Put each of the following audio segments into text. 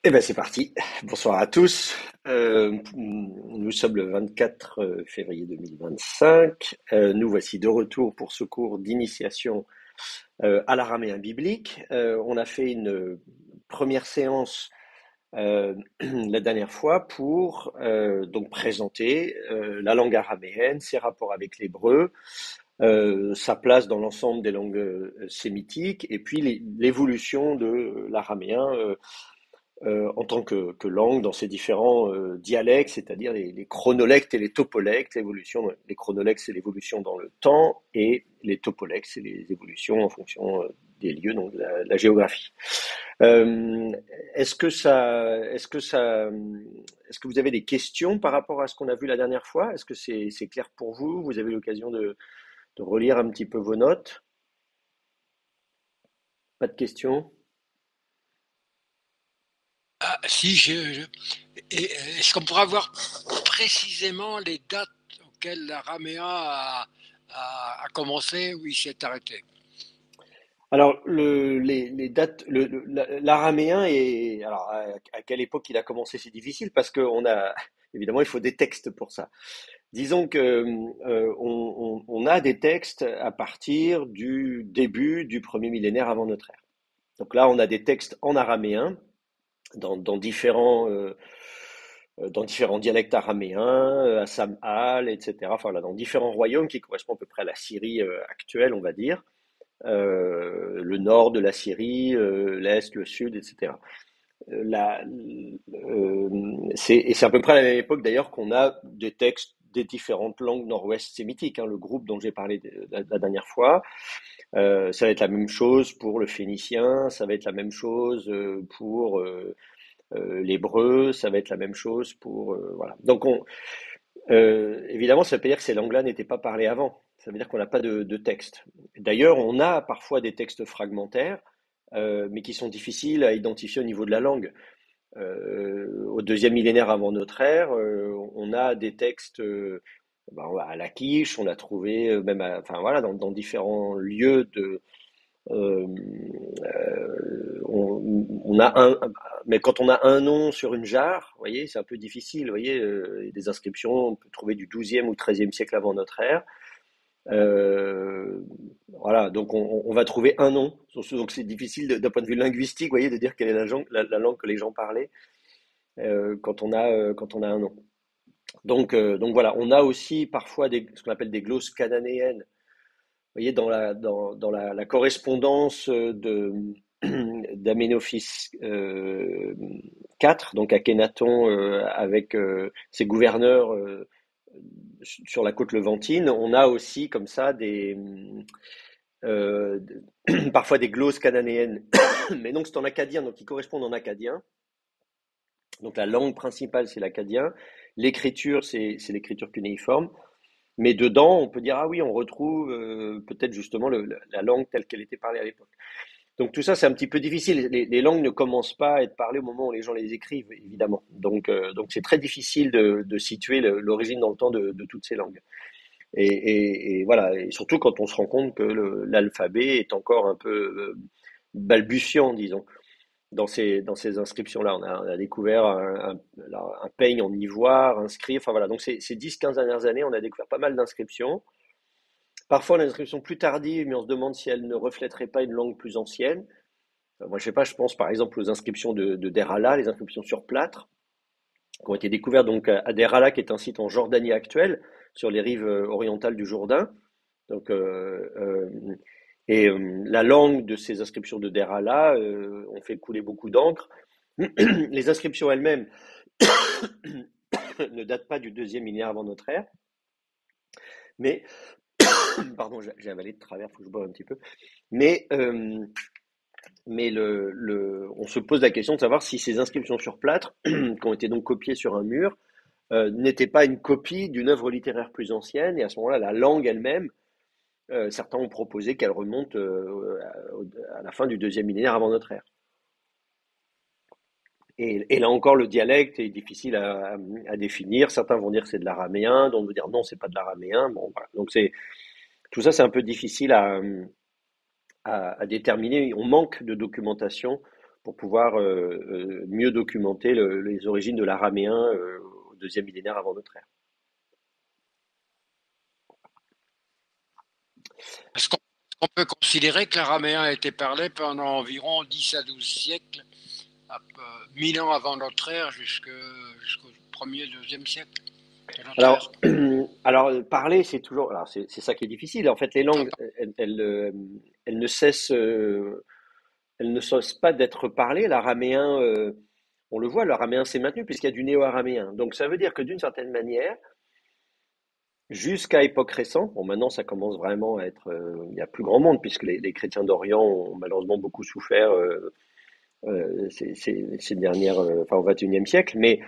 Eh ben c'est parti. Bonsoir à tous. Nous sommes le 24 février 2025. Nous voici de retour pour ce cours d'initiation à l'araméen biblique. On a fait une première séance la dernière fois pour donc présenter la langue araméenne, ses rapports avec l'hébreu, sa place dans l'ensemble des langues sémitiques, et puis l'évolution de l'araméen en tant que langue dans ses différents dialectes, c'est-à-dire les chronolectes et les topolectes. L'évolution, les chronolectes, c'est l'évolution dans le temps, et les topolectes, c'est les évolutions en fonction des lieux, donc la géographie. Euh, est-ce que vous avez des questions par rapport à ce qu'on a vu la dernière fois? Est-ce que c'est clair pour vous? Vous avez l'occasion de relire un petit peu vos notes? Pas de questions? Ah, si, est-ce qu'on pourra voir précisément les dates auxquelles la Raméa a commencé ou il s'est arrêté? Alors, les dates, l'araméen est, alors à quelle époque il a commencé, c'est difficile parce qu'on a, évidemment, il faut des textes pour ça. Disons que on a des textes à partir du début du premier millénaire avant notre ère. Donc là, on a des textes en araméen dans différents dialectes araméens, à Samhal, etc. Enfin, là, dans différents royaumes qui correspondent à peu près à la Syrie actuelle, on va dire, le nord de la Syrie, l'est, le sud, etc. La, c'est à peu près à la même époque d'ailleurs qu'on a des textes des différentes langues nord-ouest sémitiques, hein, le groupe dont j'ai parlé la dernière fois. Ça va être la même chose pour le phénicien, ça va être la même chose pour l'hébreu, ça va être la même chose pour voilà. Donc évidemment, ça veut pas dire que ces langues-là n'étaient pas parlées avant. Ça veut dire qu'on n'a pas de texte. D'ailleurs, on a parfois des textes fragmentaires, mais qui sont difficiles à identifier au niveau de la langue. Au deuxième millénaire avant notre ère, on a des textes à Lachish, on a trouvé même, enfin voilà, dans différents lieux de, euh, on a mais quand on a un nom sur une jarre, vous voyez, c'est un peu difficile. Vous voyez, des inscriptions, on peut trouver du 12e ou 13e siècle avant notre ère. Euh, voilà, donc on va trouver un nom. Donc c'est difficile d'un point de vue linguistique, vous voyez, de dire quelle est la langue que les gens parlaient quand on a un nom. Donc voilà, on a aussi parfois ce qu'on appelle des glosses cananéennes. Vous voyez, dans la correspondance d'Aménophis IV, donc Akhénaton avec ses gouverneurs sur la côte levantine, on a aussi comme ça euh, parfois des glosses cananéennes, mais donc c'est en acadien, donc qui correspondent en acadien. Donc la langue principale c'est l'acadien, l'écriture c'est l'écriture cunéiforme, mais dedans on peut dire ah oui on retrouve peut-être justement la langue telle qu'elle était parlée à l'époque. Donc tout ça, c'est un petit peu difficile. Les langues ne commencent pas à être parlées au moment où les gens les écrivent, évidemment. Donc c'est très difficile de situer l'origine dans le temps de toutes ces langues. Et voilà, et surtout quand on se rend compte que l'alphabet est encore un peu balbutiant, disons, dans ces inscriptions-là. On a découvert un peigne en ivoire inscrit. Enfin voilà, donc ces 10-15 dernières années, on a découvert pas mal d'inscriptions. Parfois, l'inscription plus tardive, mais on se demande si elle ne reflèterait pas une langue plus ancienne. Moi, je sais pas, je pense par exemple aux inscriptions de Der Allah, les inscriptions sur plâtre, qui ont été découvertes donc à Der Allah, qui est un site en Jordanie actuelle, sur les rives orientales du Jourdain. Donc, la langue de ces inscriptions de Der Allah ont fait couler beaucoup d'encre. Les inscriptions elles-mêmes ne datent pas du deuxième millénaire avant notre ère, mais, pardon, j'ai avalé de travers, il faut que je boive un petit peu, mais on se pose la question de savoir si ces inscriptions sur plâtre, qui ont été donc copiées sur un mur, n'étaient pas une copie d'une œuvre littéraire plus ancienne, et à ce moment-là, la langue elle-même, certains ont proposé qu'elle remonte à la fin du deuxième millénaire avant notre ère. Et là encore, le dialecte est difficile à définir. Certains vont dire que c'est de l'araméen, d'autres vont dire non, c'est pas de l'araméen. Bon, voilà. Donc tout ça, c'est un peu difficile à déterminer. On manque de documentation pour pouvoir mieux documenter les origines de l'araméen au deuxième millénaire avant notre ère. Est-ce qu'on peut considérer que l'araméen a été parlé pendant environ 10 à 12 siècles, 1000 ans avant notre ère, jusqu'au 1er, 2e siècle de notre ère? Alors, alors parler, c'est toujours, alors c'est ça qui est difficile. En fait, les langues, elles ne cessent, elles ne cessent pas d'être parlées. L'araméen, on le voit, l'araméen s'est maintenu puisqu'il y a du néo-araméen. Donc, ça veut dire que d'une certaine manière, jusqu'à époque récente, bon, maintenant ça commence vraiment à être, il y a plus grand monde puisque les chrétiens d'Orient ont malheureusement beaucoup souffert ces dernières, enfin au XXIe siècle, mais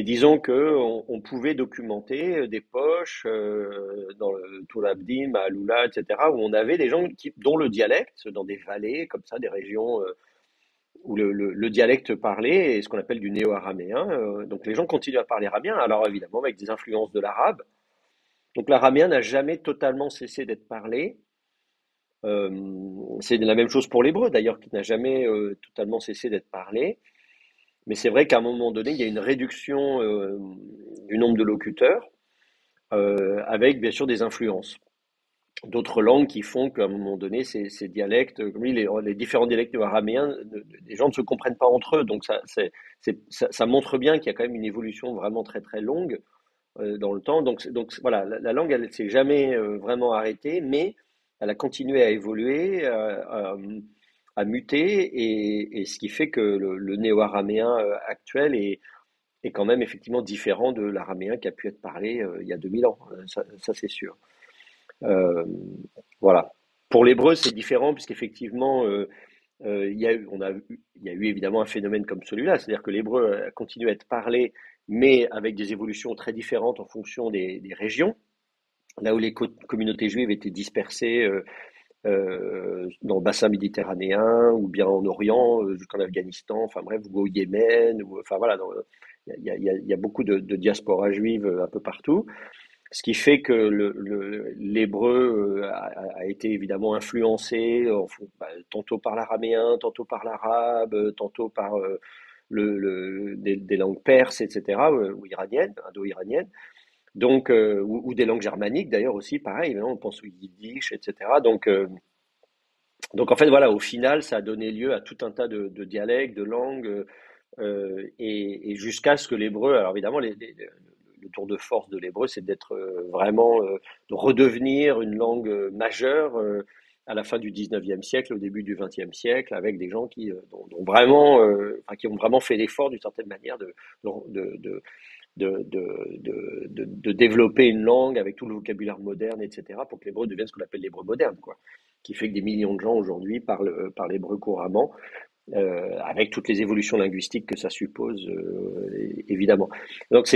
disons que on pouvait documenter des poches dans le Toulabdim, à Lula, etc., où on avait des gens dont le dialecte, dans des vallées comme ça, des régions où le dialecte parlé est ce qu'on appelle du néo-araméen. Donc les gens continuent à parler araméen, alors évidemment avec des influences de l'arabe. Donc l'araméen n'a jamais totalement cessé d'être parlé. Euh, c'est la même chose pour l'hébreu d'ailleurs, qui n'a jamais totalement cessé d'être parlé. Mais c'est vrai qu'à un moment donné, il y a une réduction du nombre de locuteurs, avec bien sûr des influences d'autres langues qui font qu'à un moment donné, ces dialectes, comme les différents dialectes araméens, les gens ne se comprennent pas entre eux. Donc ça montre bien qu'il y a quand même une évolution vraiment très très longue dans le temps. Donc voilà, la langue, elle ne s'est jamais vraiment arrêtée, mais elle a continué à évoluer, à muter, et ce qui fait que le néo-araméen actuel est quand même effectivement différent de l'araméen qui a pu être parlé il y a 2000 ans. Ça c'est sûr. Euh, voilà. Pour l'hébreu, c'est différent puisqu'effectivement, il y a eu évidemment un phénomène comme celui-là, c'est-à-dire que l'hébreu a continué à être parlé, mais avec des évolutions très différentes en fonction des régions. Là où les communautés juives étaient dispersées dans le bassin méditerranéen, ou bien en Orient, jusqu'en Afghanistan, enfin bref, ou au Yémen, ou, enfin voilà, il y a beaucoup de diaspora juive un peu partout. Ce qui fait que l'hébreu a été évidemment influencé tantôt par l'araméen, tantôt par l'arabe, tantôt par des langues perses, etc., ou iraniennes, indo-iraniennes, donc, ou des langues germaniques d'ailleurs aussi, pareil, on pense au yiddish, etc. Donc en fait, voilà, au final, ça a donné lieu à tout un tas de dialectes, de langues, et jusqu'à ce que l'hébreu, alors évidemment, le tour de force de l'hébreu, c'est d'être vraiment, de redevenir une langue majeure à la fin du 19e siècle, au début du 20e siècle, avec des gens dont vraiment, enfin, qui ont vraiment fait l'effort d'une certaine manière de, de, de développer une langue avec tout le vocabulaire moderne, etc., pour que l'hébreu devienne ce qu'on appelle l'hébreu moderne, quoi. Qui fait que des millions de gens aujourd'hui parlent l'hébreu couramment, avec toutes les évolutions linguistiques que ça suppose, évidemment. Donc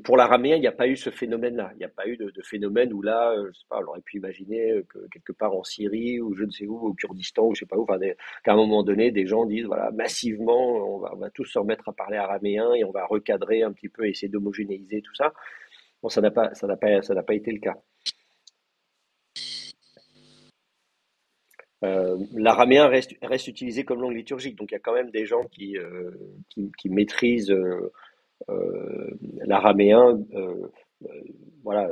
pour l'araméen, il n'y a pas eu ce phénomène-là. Il n'y a pas eu de phénomène où là, je sais pas, on aurait pu imaginer que quelque part en Syrie ou je ne sais où, au Kurdistan ou je sais pas où, enfin, qu'à un moment donné, des gens disent voilà, massivement, on va tous se remettre à parler araméen et on va recadrer un petit peu, essayer d'homogénéiser tout ça. Bon, ça n'a pas été le cas. L'araméen reste utilisé comme langue liturgique, donc il y a quand même des gens qui maîtrisent l'araméen, voilà,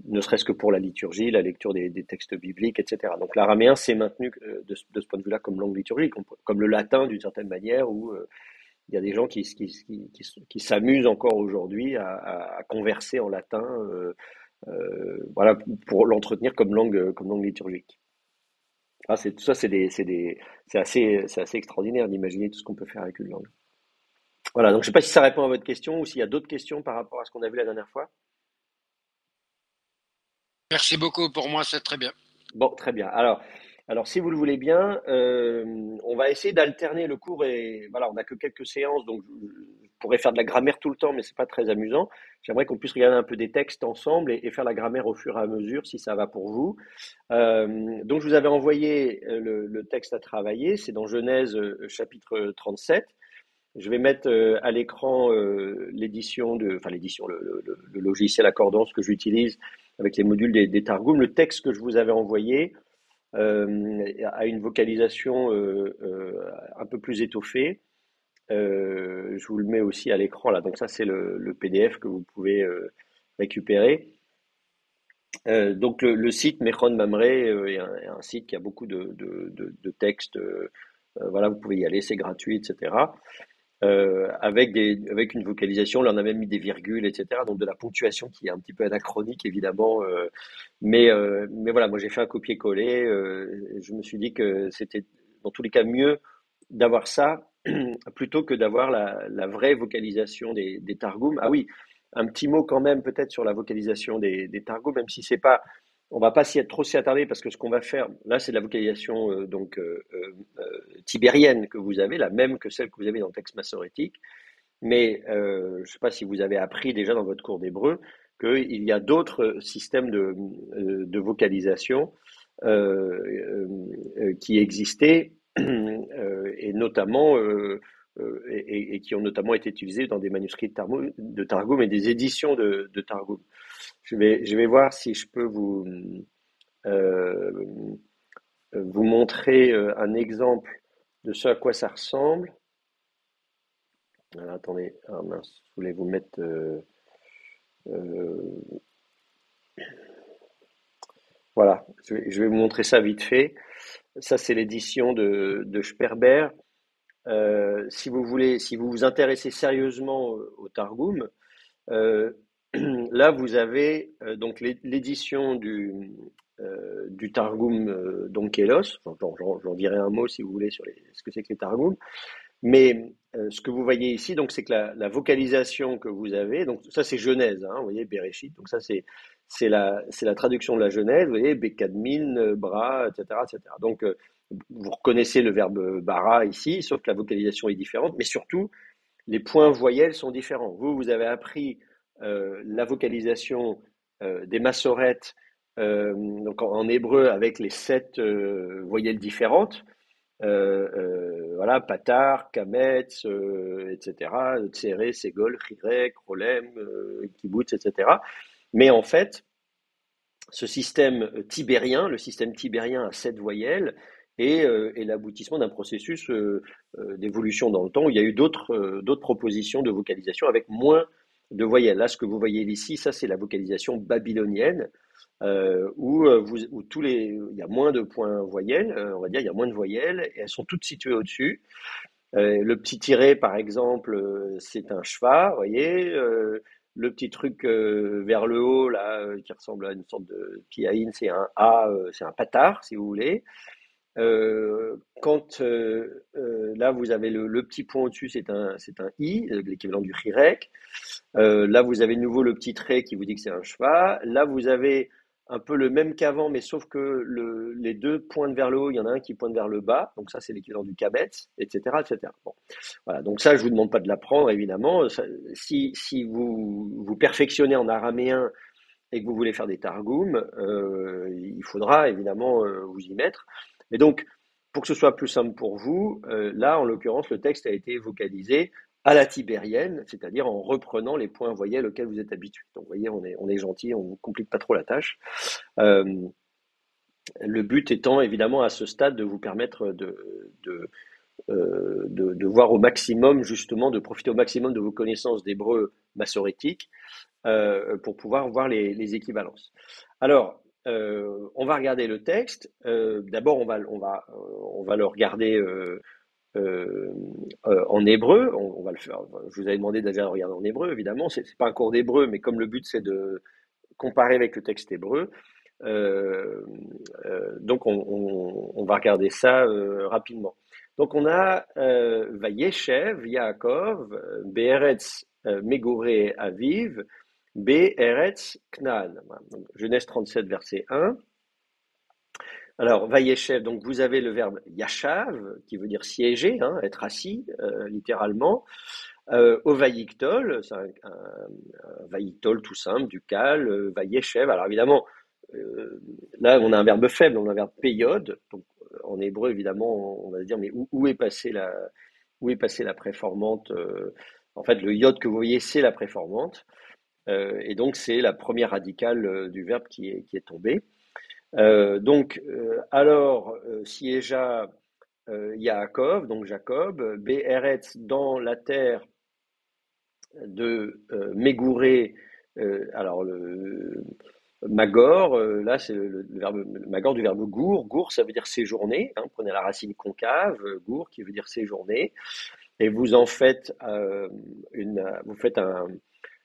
ne serait-ce que pour la liturgie, la lecture des textes bibliques, etc. Donc l'araméen s'est maintenu de ce point de vue-là comme langue liturgique, comme le latin d'une certaine manière, où il y a des gens qui s'amusent encore aujourd'hui à converser en latin, voilà, pour l'entretenir comme langue liturgique. Ah, tout ça, c'est assez extraordinaire d'imaginer tout ce qu'on peut faire avec une langue. Voilà, donc je ne sais pas si ça répond à votre question ou s'il y a d'autres questions par rapport à ce qu'on a vu la dernière fois. Merci beaucoup, pour moi c'est très bien. Bon, très bien. Alors si vous le voulez bien, on va essayer d'alterner le cours et voilà, on n'a que quelques séances, donc je pourrais faire de la grammaire tout le temps, mais c'est pas très amusant. J'aimerais qu'on puisse regarder un peu des textes ensemble et faire la grammaire au fur et à mesure, si ça va pour vous. Donc je vous avais envoyé le texte à travailler, c'est dans Genèse chapitre 37. Je vais mettre à l'écran l'édition, le logiciel Accordance que j'utilise avec les modules des Targum. Le texte que je vous avais envoyé, a une vocalisation un peu plus étoffée. Je vous le mets aussi à l'écran là. Donc ça, c'est le PDF que vous pouvez récupérer. Donc le site Mechon Mamre est un site qui a beaucoup de textes. Voilà, vous pouvez y aller, c'est gratuit, etc. Avec une vocalisation, là on a même mis des virgules, etc. Donc de la ponctuation qui est un petit peu anachronique évidemment. Mais voilà, moi j'ai fait un copier-coller. Je me suis dit que c'était dans tous les cas mieux d'avoir ça plutôt que d'avoir la vraie vocalisation des Targums. Ah oui, un petit mot quand même peut-être sur la vocalisation des Targums, même si c'est pas, on va pas trop s'y attarder parce que ce qu'on va faire, là c'est de la vocalisation tibérienne que vous avez, la même que celle que vous avez dans le texte massorétique. Mais je ne sais pas si vous avez appris déjà dans votre cours d'hébreu qu'il y a d'autres systèmes de vocalisation qui existaient et notamment et qui ont notamment été utilisés dans des manuscrits de Targum et des éditions de Targum. Je vais voir si je peux euh, vous montrer un exemple de ce à quoi ça ressemble. Alors, attendez, ah mince, je voulais vous mettre. Euh, voilà, je vais vous montrer ça vite fait. Ça, c'est l'édition de Sperber. Si vous voulez, si vous vous intéressez sérieusement au Targum, euh, là, vous avez donc l'édition du Targum d'Onkelos. J'en dirai un mot si vous voulez sur ce que c'est que les Targums. Mais ce que vous voyez ici, donc, c'est que la vocalisation que vous avez, donc ça c'est Genèse, hein, vous voyez, Bereshit, donc ça c'est la traduction de la Genèse, vous voyez, Bekadmin, Bra, etc., etc. Donc vous reconnaissez le verbe bara ici, sauf que la vocalisation est différente, mais surtout les points voyelles sont différents. Vous avez appris la vocalisation des massorètes donc en hébreu avec les 7 voyelles différentes. Voilà, Patar, Kametz, etc., Tsere, Ségol, Chirek, Rolem, Kibbutz, etc. Mais en fait, ce système tibérien, le système tibérien à 7 voyelles, est l'aboutissement d'un processus d'évolution dans le temps où il y a eu d'autres propositions de vocalisation avec moins de voyelles. Là, ce que vous voyez ici, ça c'est la vocalisation babylonienne, où il y a moins de points voyelles, on va dire, il y a moins de voyelles, et elles sont toutes situées au-dessus. Le petit tiret, par exemple, c'est un cheval, vous voyez. Le petit truc vers le haut, là, qui ressemble à une sorte de piaïn, c'est un A, c'est un patard, si vous voulez. Quand là, vous avez le petit point au-dessus, c'est un I, l'équivalent du chirek. Là, vous avez de nouveau le petit trait qui vous dit que c'est un cheval. Là, vous avez un peu le même qu'avant, mais sauf que les deux pointent vers le haut, il y en a un qui pointe vers le bas. Donc ça, c'est l'équivalent du kabetz, etc., etc. Bon, voilà. Donc ça, je vous demande pas de l'apprendre, évidemment. Si vous perfectionnez en araméen et que vous voulez faire des targums, il faudra évidemment vous y mettre. Et donc, pour que ce soit plus simple pour vous, là, en l'occurrence, le texte a été vocalisé à la tibérienne, c'est-à-dire en reprenant les points voyelles auxquels vous êtes habitués. Donc, vous voyez, on est gentil, on ne complique pas trop la tâche. Euh, le but étant évidemment à ce stade de vous permettre de voir au maximum, justement, de profiter au maximum de vos connaissances d'hébreu massorétique pour pouvoir voir les équivalences. Alors, on va regarder le texte. D'abord, on va le regarder euh, en hébreu. On va le faire. Je vous avais demandé déjà de regarder en hébreu, évidemment. C'est pas un cours d'hébreu, mais comme le but c'est de comparer avec le texte hébreu, euh, donc on va regarder ça rapidement. Donc on a Vayeshev Yaakov Be'eretz Megoré Aviv Be'eretz Knan. Donc, Genèse 37 verset 1. Alors Vayeshev, donc vous avez le verbe yashav qui veut dire siéger, hein, être assis littéralement. Au Vayiktol, c'est un Vayiktol tout simple, du cal, Vayeshev. Alors évidemment, là on a un verbe faible, on a un verbe peyod. Donc en hébreu évidemment on va se dire mais où est passée la préformante en fait le yod que vous voyez c'est la préformante et donc c'est la première radicale du verbe qui est tombée. Alors, siégea Yaakov, donc Jacob, Be'eretz, dans la terre de Mégouré, alors Magor, là c'est le verbe Magor du verbe gour. Gour, ça veut dire séjourner. Hein, prenez la racine concave, gour qui veut dire séjourner, et vous en faites vous faites un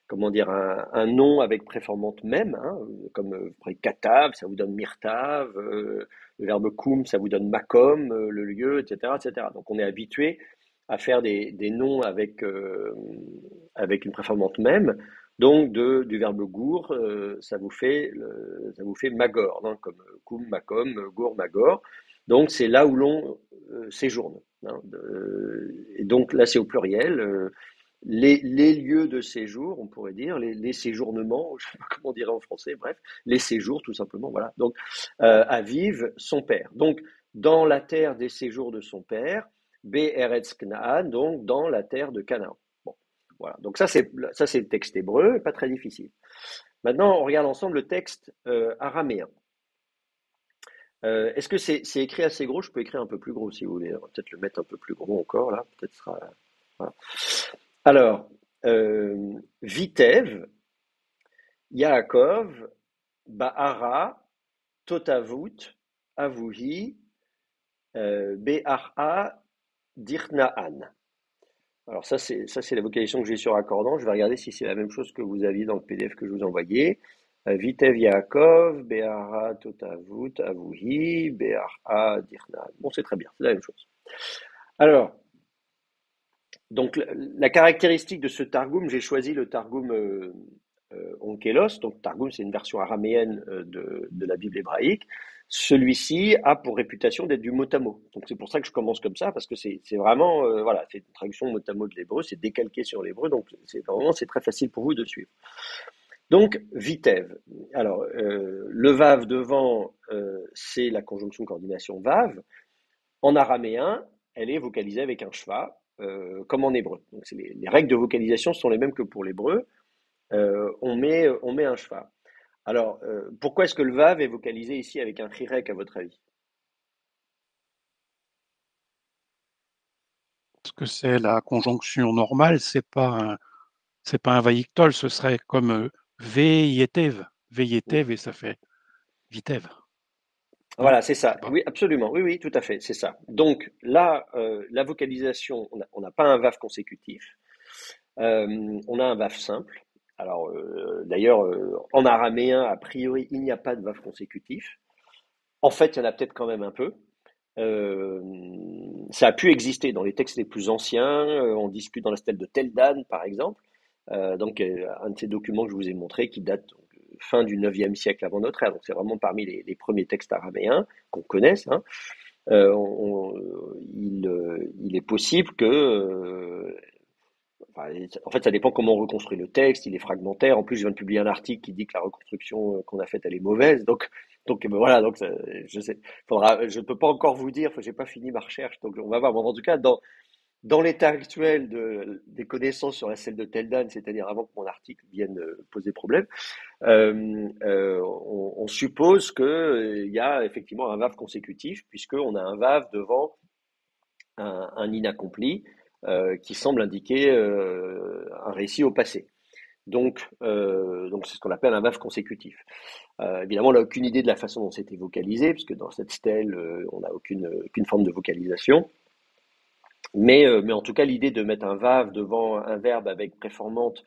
comment dire un nom avec préformante même, hein, comme vous prenez katav, ça vous donne mirtav, le verbe koum, ça vous donne makom, le lieu, etc., etc. Donc on est habitué à faire des noms avec une préformante même. Donc du verbe gour, ça vous fait magor, hein, comme koum, makom, gour, magor. Donc c'est là où l'on séjourne. Hein, et donc là c'est au pluriel. Les lieux de séjour, on pourrait dire, les séjournements, je ne sais pas comment on dirait en français, bref, les séjours tout simplement, voilà. Donc, Aviv, son père. Donc, dans la terre des séjours de son père, Be'eretz Knaan, donc dans la terre de Canaan. Bon, voilà. Donc ça c'est le texte hébreu, pas très difficile. Maintenant, on regarde ensemble le texte araméen. Est-ce que c'est écrit assez gros? Je peux écrire un peu plus gros si vous voulez. On va peut-être le mettre un peu plus gros encore là. Peut-être sera. Voilà. Alors, Vitev, Yaakov, Ba'ara, Totavut, Avuhi, Be'ara, Dirnaan. Alors ça c'est la vocalisation que j'ai sur Accordant. Je vais regarder si c'est la même chose que vous aviez dans le PDF que je vous envoyais. Vitev Yaakov, Be'ara, Totavut, Avuhi, Be'ara, Dirnaan. Bon, c'est très bien, c'est la même chose. Alors, donc la caractéristique de ce Targum, j'ai choisi le Targum Onkelos, donc Targum c'est une version araméenne de la Bible hébraïque. Celui-ci a pour réputation d'être du mot à mot. Donc c'est pour ça que je commence comme ça, parce que c'est vraiment, voilà, c'est une traduction mot à mot de l'hébreu, c'est décalqué sur l'hébreu, donc normalement c'est très facile pour vous de suivre. Donc Vitev. Alors le vav devant, c'est la conjonction coordination vav. En araméen, elle est vocalisée avec un schwa, comme en hébreu. Donc les règles de vocalisation sont les mêmes que pour l'hébreu. On met un schwa. Alors, pourquoi est-ce que le vav est vocalisé ici avec un chirek, à votre avis? Parce que c'est la conjonction normale, c'est pas un vaïktol, ce serait comme veyetev, veyetev, et ça fait vitev, non? Voilà, c'est Je sais ça. pas. Oui, absolument. Oui, oui, tout à fait, c'est ça. Donc là, la vocalisation, on n'a pas un vav consécutif. On a un vav simple. Alors, d'ailleurs, en araméen, a priori, il n'y a pas de vav consécutif. En fait, il y en a peut-être quand même un peu. Euh, Ça a pu exister dans les textes les plus anciens. On discute dans la stèle de Teldan, par exemple. Un de ces documents que je vous ai montré qui date donc, fin du 9e siècle avant notre ère. Donc, c'est vraiment parmi les premiers textes araméens qu'on connaisse. Hein. Il est possible que enfin, en fait, ça dépend comment on reconstruit le texte, il est fragmentaire. En plus, je viens de publier un article qui dit que la reconstruction qu'on a faite, elle est mauvaise. Voilà, donc je ne peux pas encore vous dire, j'ai pas fini ma recherche, donc on va voir. Bon, en tout cas, dans l'état actuel des connaissances sur la celle de Teldan, c'est-à-dire avant que mon article vienne poser problème, on suppose qu'il y a effectivement un vav consécutif, puisqu'on a un vav devant un inaccompli qui semble indiquer un récit au passé. Donc c'est ce qu'on appelle un vav consécutif. Évidemment, on n'a aucune idée de la façon dont c'était vocalisé, puisque dans cette stèle, on n'a aucune forme de vocalisation. Mais en tout cas, l'idée de mettre un vav devant un verbe avec préformante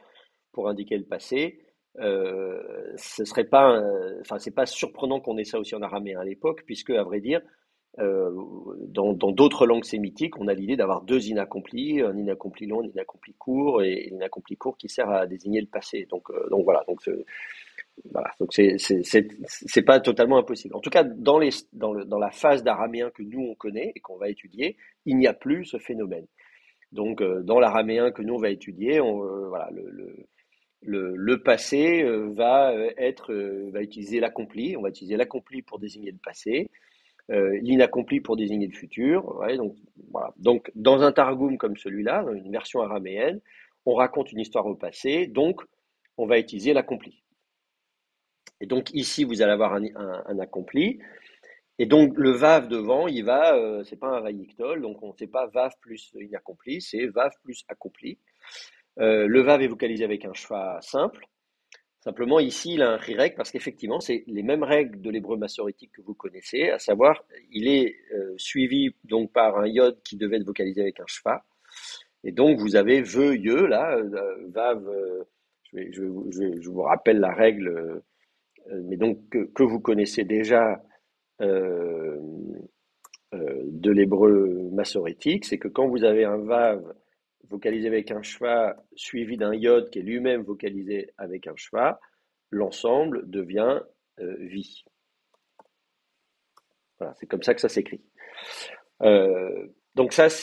pour indiquer le passé, ce serait pas, enfin, c'est pas surprenant qu'on ait ça aussi en araméen à l'époque, puisque à vrai dire, euh, dans d'autres langues sémitiques, on a l'idée d'avoir deux inaccomplis, un inaccompli long, un inaccompli court, et l'inaccompli court qui sert à désigner le passé. Donc voilà, donc c'est pas totalement impossible. En tout cas, dans la phase d'araméen que nous on connaît et qu'on va étudier, il n'y a plus ce phénomène. Donc dans l'araméen que nous on va étudier, voilà, le passé va utiliser l'accompli. On va utiliser l'accompli pour désigner le passé, l'inaccompli pour désigner le futur. Ouais, donc, voilà. Donc, dans un targum comme celui-là, dans une version araméenne, on raconte une histoire au passé, donc on va utiliser l'accompli. Et donc ici, vous allez avoir un accompli. Et donc le vav devant, c'est pas un vaïktol, donc on ne sait pas vav plus inaccompli, c'est vav plus accompli. Le vav est vocalisé avec un shva simple. Simplement, ici, il a un rirek parce qu'effectivement, c'est les mêmes règles de l'hébreu massorétique que vous connaissez, à savoir, il est suivi donc par un yod qui devait être vocalisé avec un shva. Et donc, vous avez ve, ye, là, vav, je vous rappelle la règle, mais donc que vous connaissez déjà euh, de l'hébreu massorétique, c'est que quand vous avez un vav vocalisé avec un shva suivi d'un yod qui est lui-même vocalisé avec un shva, l'ensemble devient vi. Voilà, c'est comme ça que ça s'écrit. Donc ça, je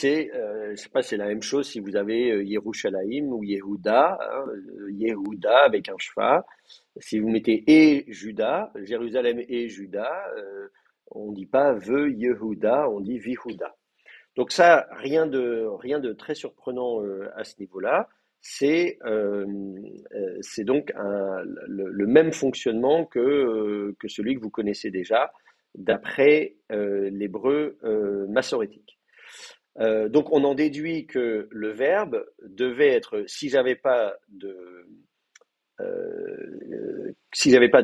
sais pas, c'est la même chose si vous avez Yerushalayim ou Yehuda, hein, Yehuda avec un shva. Si vous mettez et Juda, Jérusalem et Juda, on ne dit pas ve Yehuda, on dit Vihuda. Donc ça, rien de très surprenant à ce niveau-là. C'est donc le même fonctionnement que celui que vous connaissez déjà d'après l'hébreu massorétique. Donc on en déduit que le verbe devait être, si j'avais pas de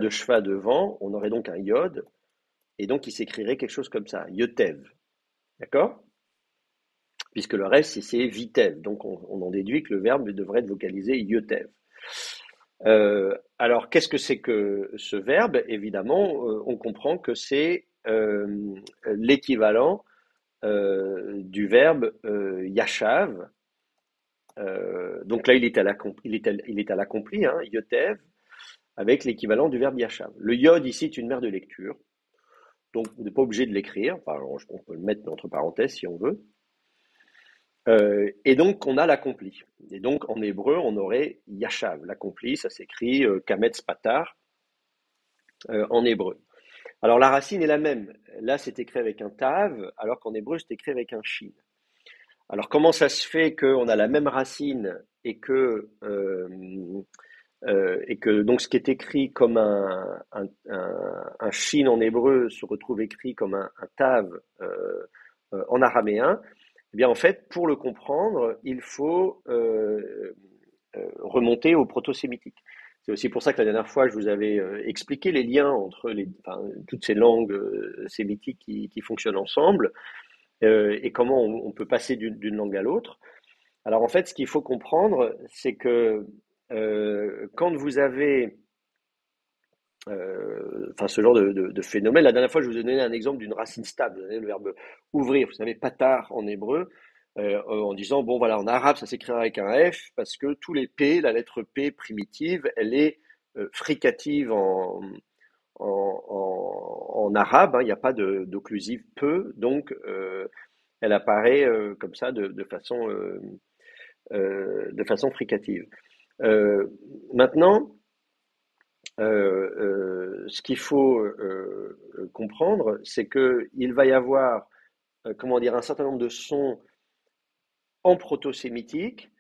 shva devant, on aurait donc un yod, et donc il s'écrirait quelque chose comme ça, yotev, d'accord? Puisque le reste, c'est vitev. Donc, on en déduit que le verbe devrait être vocalisé yotev. Alors, qu'est-ce que c'est que ce verbe? Évidemment, on comprend que c'est l'équivalent du verbe yashav. Donc là, il est à l'accompli, hein, yotev, avec l'équivalent du verbe yashav. Le yod, ici, est une mère de lecture. Donc, vous n'êtes pas obligé de l'écrire. Enfin, on peut le mettre entre parenthèses si on veut. Et donc, on a l'accompli. Et donc, en hébreu, on aurait yashav. L'accompli, ça s'écrit kametz patar en hébreu. Alors, la racine est la même. Là, c'est écrit avec un tav, alors qu'en hébreu, c'est écrit avec un shin. Alors, comment ça se fait qu'on a la même racine et que donc ce qui est écrit comme un shin en hébreu se retrouve écrit comme un tav en araméen? Eh bien, en fait, pour le comprendre, il faut remonter au proto-sémitique. C'est aussi pour ça que la dernière fois, je vous avais expliqué les liens entre toutes ces langues sémitiques qui fonctionnent ensemble et comment on peut passer d'une langue à l'autre. Alors, en fait, ce qu'il faut comprendre, c'est que quand vous avez ce genre de phénomène, la dernière fois, je vous ai donné un exemple d'une racine stable, le verbe ouvrir, vous savez, patar en hébreu, en disant, bon voilà, en arabe, ça s'écrit avec un F, parce que tous les P, la lettre P primitive, elle est fricative en arabe, hein, il n'y a pas d'occlusive peu, donc elle apparaît comme ça de façon fricative. Maintenant, ce qu'il faut comprendre, c'est qu'il va y avoir, comment dire, un certain nombre de sons en proto-sémitique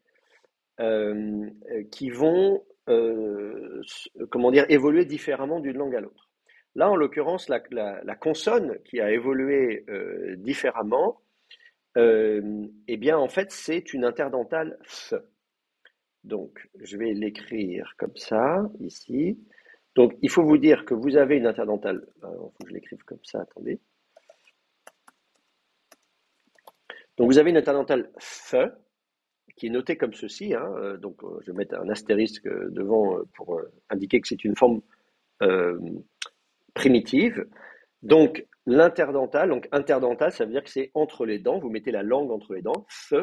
qui vont, comment dire, évoluer différemment d'une langue à l'autre. Là, en l'occurrence, la consonne qui a évolué différemment, eh bien, en fait, c'est une interdentale f. Donc, je vais l'écrire comme ça, ici. Donc, il faut vous dire que vous avez une interdentale. Alors, il faut que je l'écrive comme ça, attendez. Donc, vous avez une interdentale f qui est notée comme ceci. Hein, donc, je vais mettre un astérisque devant pour indiquer que c'est une forme primitive. Donc, l'interdentale, donc interdentale, ça veut dire que c'est entre les dents. Vous mettez la langue entre les dents, f.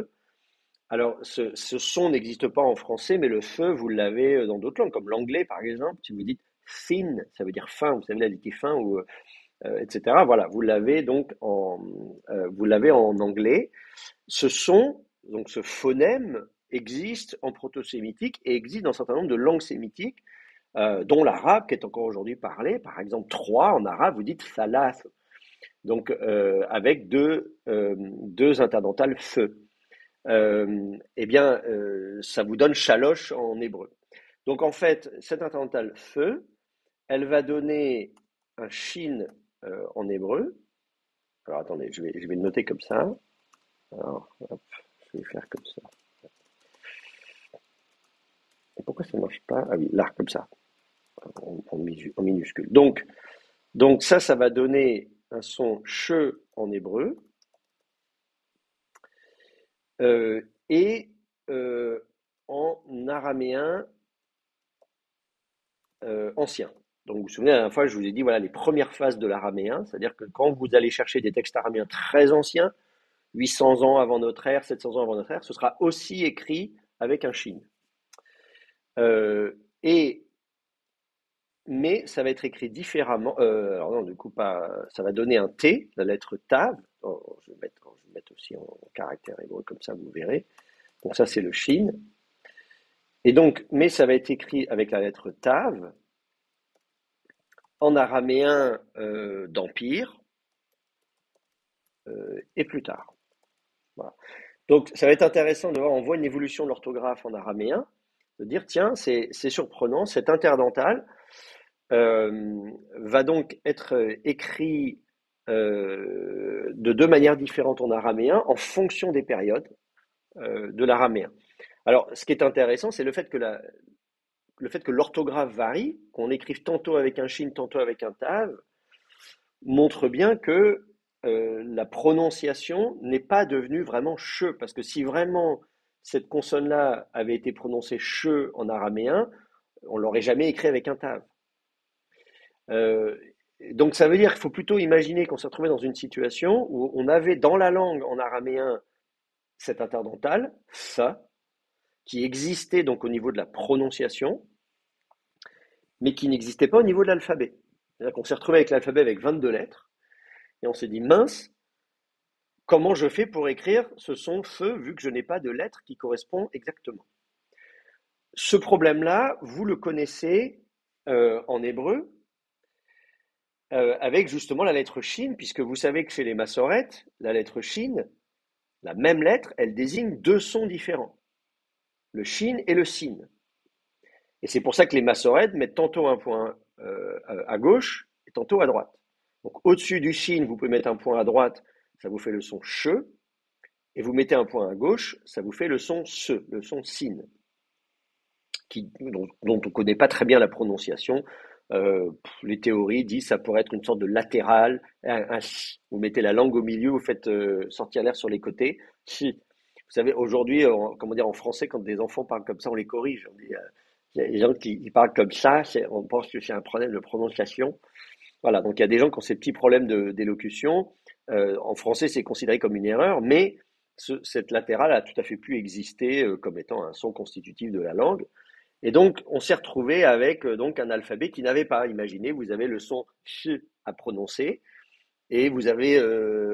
Alors, ce son n'existe pas en français, mais le feu, vous l'avez dans d'autres langues, comme l'anglais, par exemple. Si vous dites thin, ça veut dire fin, vous savez, la liquide fin, ou, etc. Voilà, vous l'avez en anglais. Ce son, donc ce phonème, existe en proto-sémitique et existe dans un certain nombre de langues sémitiques, dont l'arabe, qui est encore aujourd'hui parlé. Par exemple, 3 en arabe, vous dites thalath, donc avec deux interdentales feu. Eh bien, ça vous donne chaloche en hébreu. Donc en fait, cette interdentale feu, elle va donner un shin en hébreu. Alors attendez, je vais le noter comme ça. Alors, hop, je vais faire comme ça. Et pourquoi ça ne marche pas? Ah oui, là, comme ça, en minuscule. Donc ça va donner un son che en hébreu et en araméen ancien. Donc vous vous souvenez, la dernière fois, je vous ai dit, voilà, les premières phases de l'araméen, c'est-à-dire que quand vous allez chercher des textes araméens très anciens, 800 ans avant notre ère, 700 ans avant notre ère, ce sera aussi écrit avec un shin. Mais ça va être écrit différemment. Alors non, du coup, pas. Ça va donner un T, la lettre Tav. Oh, je vais mettre aussi en caractère hébreu, comme ça vous verrez. Donc ça, c'est le shin. Et donc, mais ça va être écrit avec la lettre Tav en araméen d'Empire et plus tard. Voilà. Donc ça va être intéressant de voir, on voit une évolution de l'orthographe en araméen, de dire tiens, c'est surprenant, cet interdental va donc être écrit de deux manières différentes en araméen en fonction des périodes de l'araméen. Alors, ce qui est intéressant, c'est le fait que l'orthographe varie, qu'on écrive tantôt avec un shin, tantôt avec un tav, montre bien que la prononciation n'est pas devenue vraiment che, parce que si vraiment cette consonne-là avait été prononcée che en araméen, on l'aurait jamais écrit avec un tav. Donc ça veut dire qu'il faut plutôt imaginer qu'on s'est retrouvé dans une situation où on avait dans la langue en araméen cet interdental, ça, qui existait donc au niveau de la prononciation, mais qui n'existait pas au niveau de l'alphabet. C'est-à-dire qu'on s'est retrouvé avec l'alphabet avec 22 lettres, et on s'est dit, mince, comment je fais pour écrire ce son feu vu que je n'ai pas de lettres qui correspondent exactement? Ce problème-là, vous le connaissez en hébreu, avec justement la lettre shin, puisque vous savez que chez les massorètes, la lettre shin, la même lettre, elle désigne deux sons différents, le shin et le sin. Et c'est pour ça que les massorètes mettent tantôt un point à gauche et tantôt à droite. Donc au-dessus du shin, vous pouvez mettre un point à droite, ça vous fait le son che, et vous mettez un point à gauche, ça vous fait le son se, le son sin, dont on ne connaît pas très bien la prononciation. Les théories disent que ça pourrait être une sorte de latéral, un chi. Vous mettez la langue au milieu, vous faites sortir l'air sur les côtés. Chi. Vous savez, aujourd'hui, comment dire, en français, quand des enfants parlent comme ça, on les corrige. On dit, il y a des gens qui parlent comme ça, on pense que c'est un problème de prononciation. Voilà, donc il y a des gens qui ont ces petits problèmes d'élocution. En français, c'est considéré comme une erreur, mais cette latérale a tout à fait pu exister comme étant un son constitutif de la langue. Et donc, on s'est retrouvé avec donc un alphabet qui n'avait pas. Imaginez, vous avez le son ch à prononcer et vous avez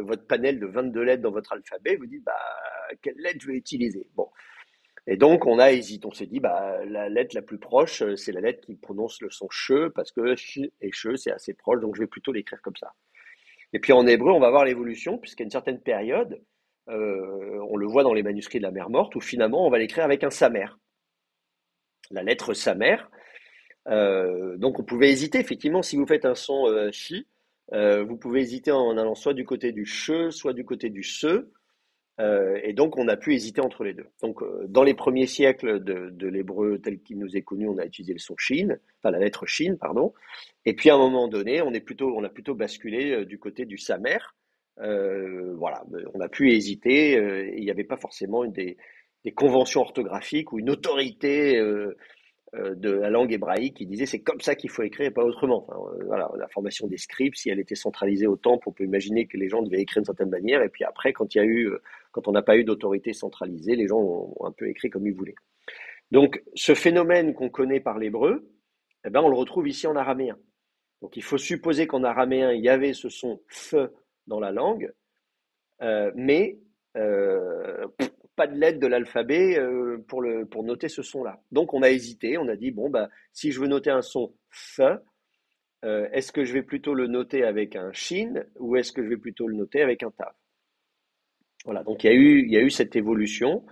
votre panel de 22 lettres dans votre alphabet. Vous dites, bah, quelle lettre je vais utiliser? Bon. Et donc, on a hésité. On s'est dit, bah, la lettre la plus proche, c'est la lettre qui prononce le son che parce que ch et che, c'est assez proche. Donc, je vais plutôt l'écrire comme ça. Et puis, en hébreu, on va voir l'évolution puisqu'à une certaine période, on le voit dans les manuscrits de la Mer Morte où finalement, on va l'écrire avec un samer. La lettre samer. Donc on pouvait hésiter, effectivement, si vous faites un son chi, vous pouvez hésiter en allant soit du côté du che, soit du côté du se, et donc on a pu hésiter entre les deux. Donc dans les premiers siècles de l'hébreu tel qu'il nous est connu, on a utilisé le son shin, enfin la lettre shin, pardon, et puis à un moment donné, on a plutôt basculé du côté du samer. Voilà, on a pu hésiter, et il n'y avait pas forcément des conventions orthographiques ou une autorité de la langue hébraïque qui disait c'est comme ça qu'il faut écrire et pas autrement. Enfin, voilà, la formation des scribes, si elle était centralisée au temple, on peut imaginer que les gens devaient écrire d'une certaine manière, et puis après, quand on n'a pas eu d'autorité centralisée, les gens ont un peu écrit comme ils voulaient. Donc, ce phénomène qu'on connaît par l'hébreu, eh ben, on le retrouve ici en araméen. Donc, il faut supposer qu'en araméen, il y avait ce son f dans la langue, mais pas de lettre de l'alphabet pour noter ce son-là. Donc on a hésité, on a dit bon bah si je veux noter un son f, est-ce que je vais plutôt le noter avec un shin ou est-ce que je vais plutôt le noter avec un tav? Voilà, donc il y a eu cette évolution.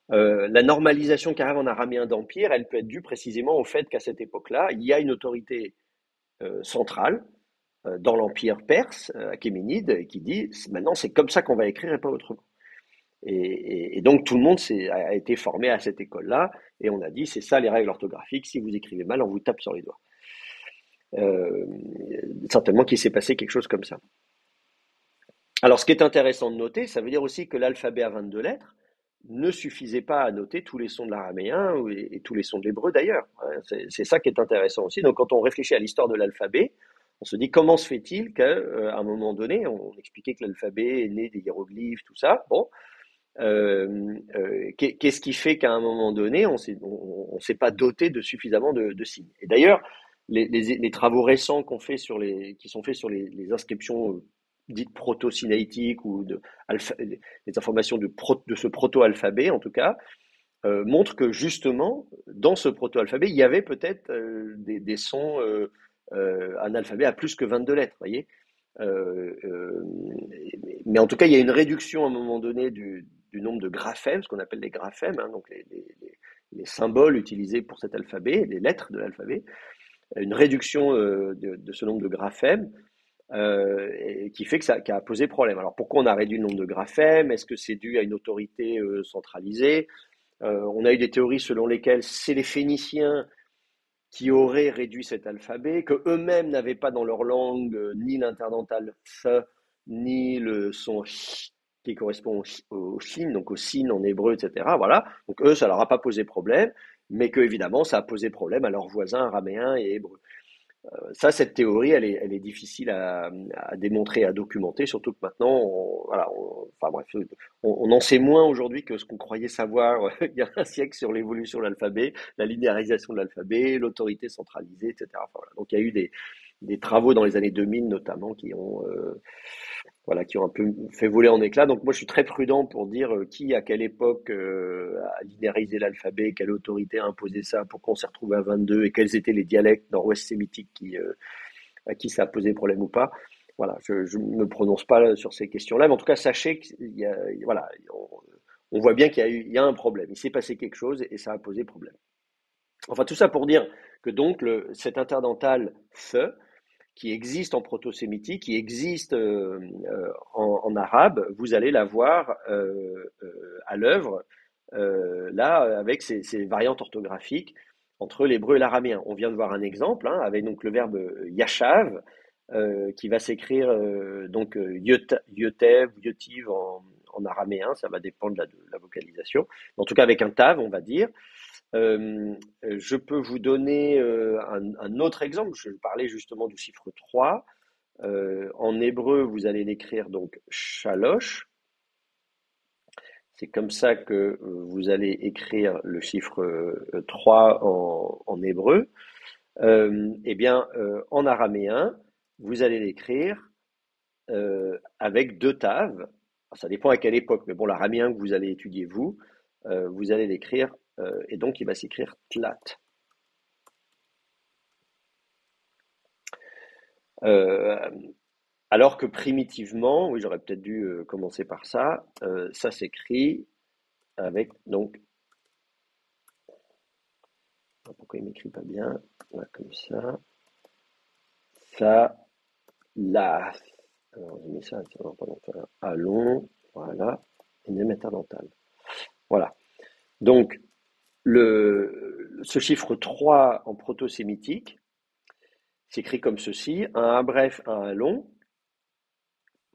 La normalisation qui arrive en araméen d'Empire, elle peut être due précisément au fait qu'à cette époque-là, il y a une autorité centrale dans l'empire perse, achéménide, qui dit maintenant c'est comme ça qu'on va écrire et pas autrement. Et donc tout le monde a été formé à cette école-là, et on a dit c'est ça les règles orthographiques, si vous écrivez mal, on vous tape sur les doigts. Certainement qu'il s'est passé quelque chose comme ça. Alors ce qui est intéressant de noter, ça veut dire aussi que l'alphabet à 22 lettres ne suffisait pas à noter tous les sons de l'araméen et tous les sons de l'hébreu d'ailleurs. C'est ça qui est intéressant aussi. Donc quand on réfléchit à l'histoire de l'alphabet, on se dit comment se fait-il qu'à un moment donné, on expliquait que l'alphabet est né des hiéroglyphes, tout ça. Bon, qu'est-ce qui fait qu'à un moment donné, on s'est pas doté de suffisamment de signes. Et d'ailleurs, les travaux récents qui sont faits sur les inscriptions dites proto-sinaïtiques ou les informations de ce proto-alphabet, en tout cas, montrent que justement, dans ce proto-alphabet, il y avait peut-être des sons, un alphabet à plus que 22 lettres, voyez. Mais en tout cas, il y a une réduction à un moment donné du nombre de graphèmes, ce qu'on appelle les graphèmes, hein, donc les symboles utilisés pour cet alphabet, les lettres de l'alphabet, une réduction de ce nombre de graphèmes qui fait que qui a posé problème. Alors pourquoi on a réduit le nombre de graphèmes? Est-ce que c'est dû à une autorité centralisée? On a eu des théories selon lesquelles c'est les Phéniciens qui auraient réduit cet alphabet, que eux-mêmes n'avaient pas dans leur langue ni l'interdental th, ni le son ch, qui correspond au shin, donc au sin en hébreu, etc. Voilà. Donc eux, ça leur a pas posé problème, mais que évidemment, ça a posé problème à leurs voisins araméens et hébreux. Ça, cette théorie, elle est difficile à démontrer, à documenter, surtout que maintenant, enfin bref, on en sait moins aujourd'hui que ce qu'on croyait savoir il y a un siècle sur l'évolution de l'alphabet, la linéarisation de l'alphabet, l'autorité centralisée, etc. Enfin, voilà. Donc il y a eu des travaux dans les années 2000 notamment qui ont un peu fait voler en éclats. Donc moi je suis très prudent pour dire qui à quelle époque a linéarisé l'alphabet, quelle autorité a imposé ça, pourquoi on s'est retrouvé à 22 et quels étaient les dialectes nord-ouest sémitiques à qui ça a posé problème ou pas. Voilà, je ne me prononce pas sur ces questions-là, mais en tout cas sachez qu'il y a, voilà, on voit bien il y a un problème, il s'est passé quelque chose et ça a posé problème. Enfin tout ça pour dire que donc cet interdental fe qui existe en proto-sémitique, qui existe en arabe, vous allez la voir à l'œuvre, là, avec ces variantes orthographiques entre l'hébreu et l'araméen. On vient de voir un exemple, hein, avec donc le verbe yashav, qui va s'écrire donc yotev, yotiv en araméen, ça va dépendre de la vocalisation. En tout cas, avec un tav, on va dire. Je peux vous donner un autre exemple. Je parlais justement du chiffre 3. En hébreu, vous allez l'écrire donc shalosh. C'est comme ça que vous allez écrire le chiffre 3 en hébreu. Eh bien, en araméen, vous allez l'écrire avec deux taves. Alors, ça dépend à quelle époque, mais bon, l'araméen que vous allez étudier, vous allez l'écrire et donc il va s'écrire tlat. Alors que primitivement, oui, j'aurais peut-être dû commencer par ça, ça s'écrit avec donc. Pourquoi il m'écrit pas bien? Voilà, comme ça. Ça, la. Alors, je mets ça, allons, voilà, et même interdental. Voilà. Donc, ce chiffre 3 en proto-sémitique s'écrit comme ceci, un A bref, un A long,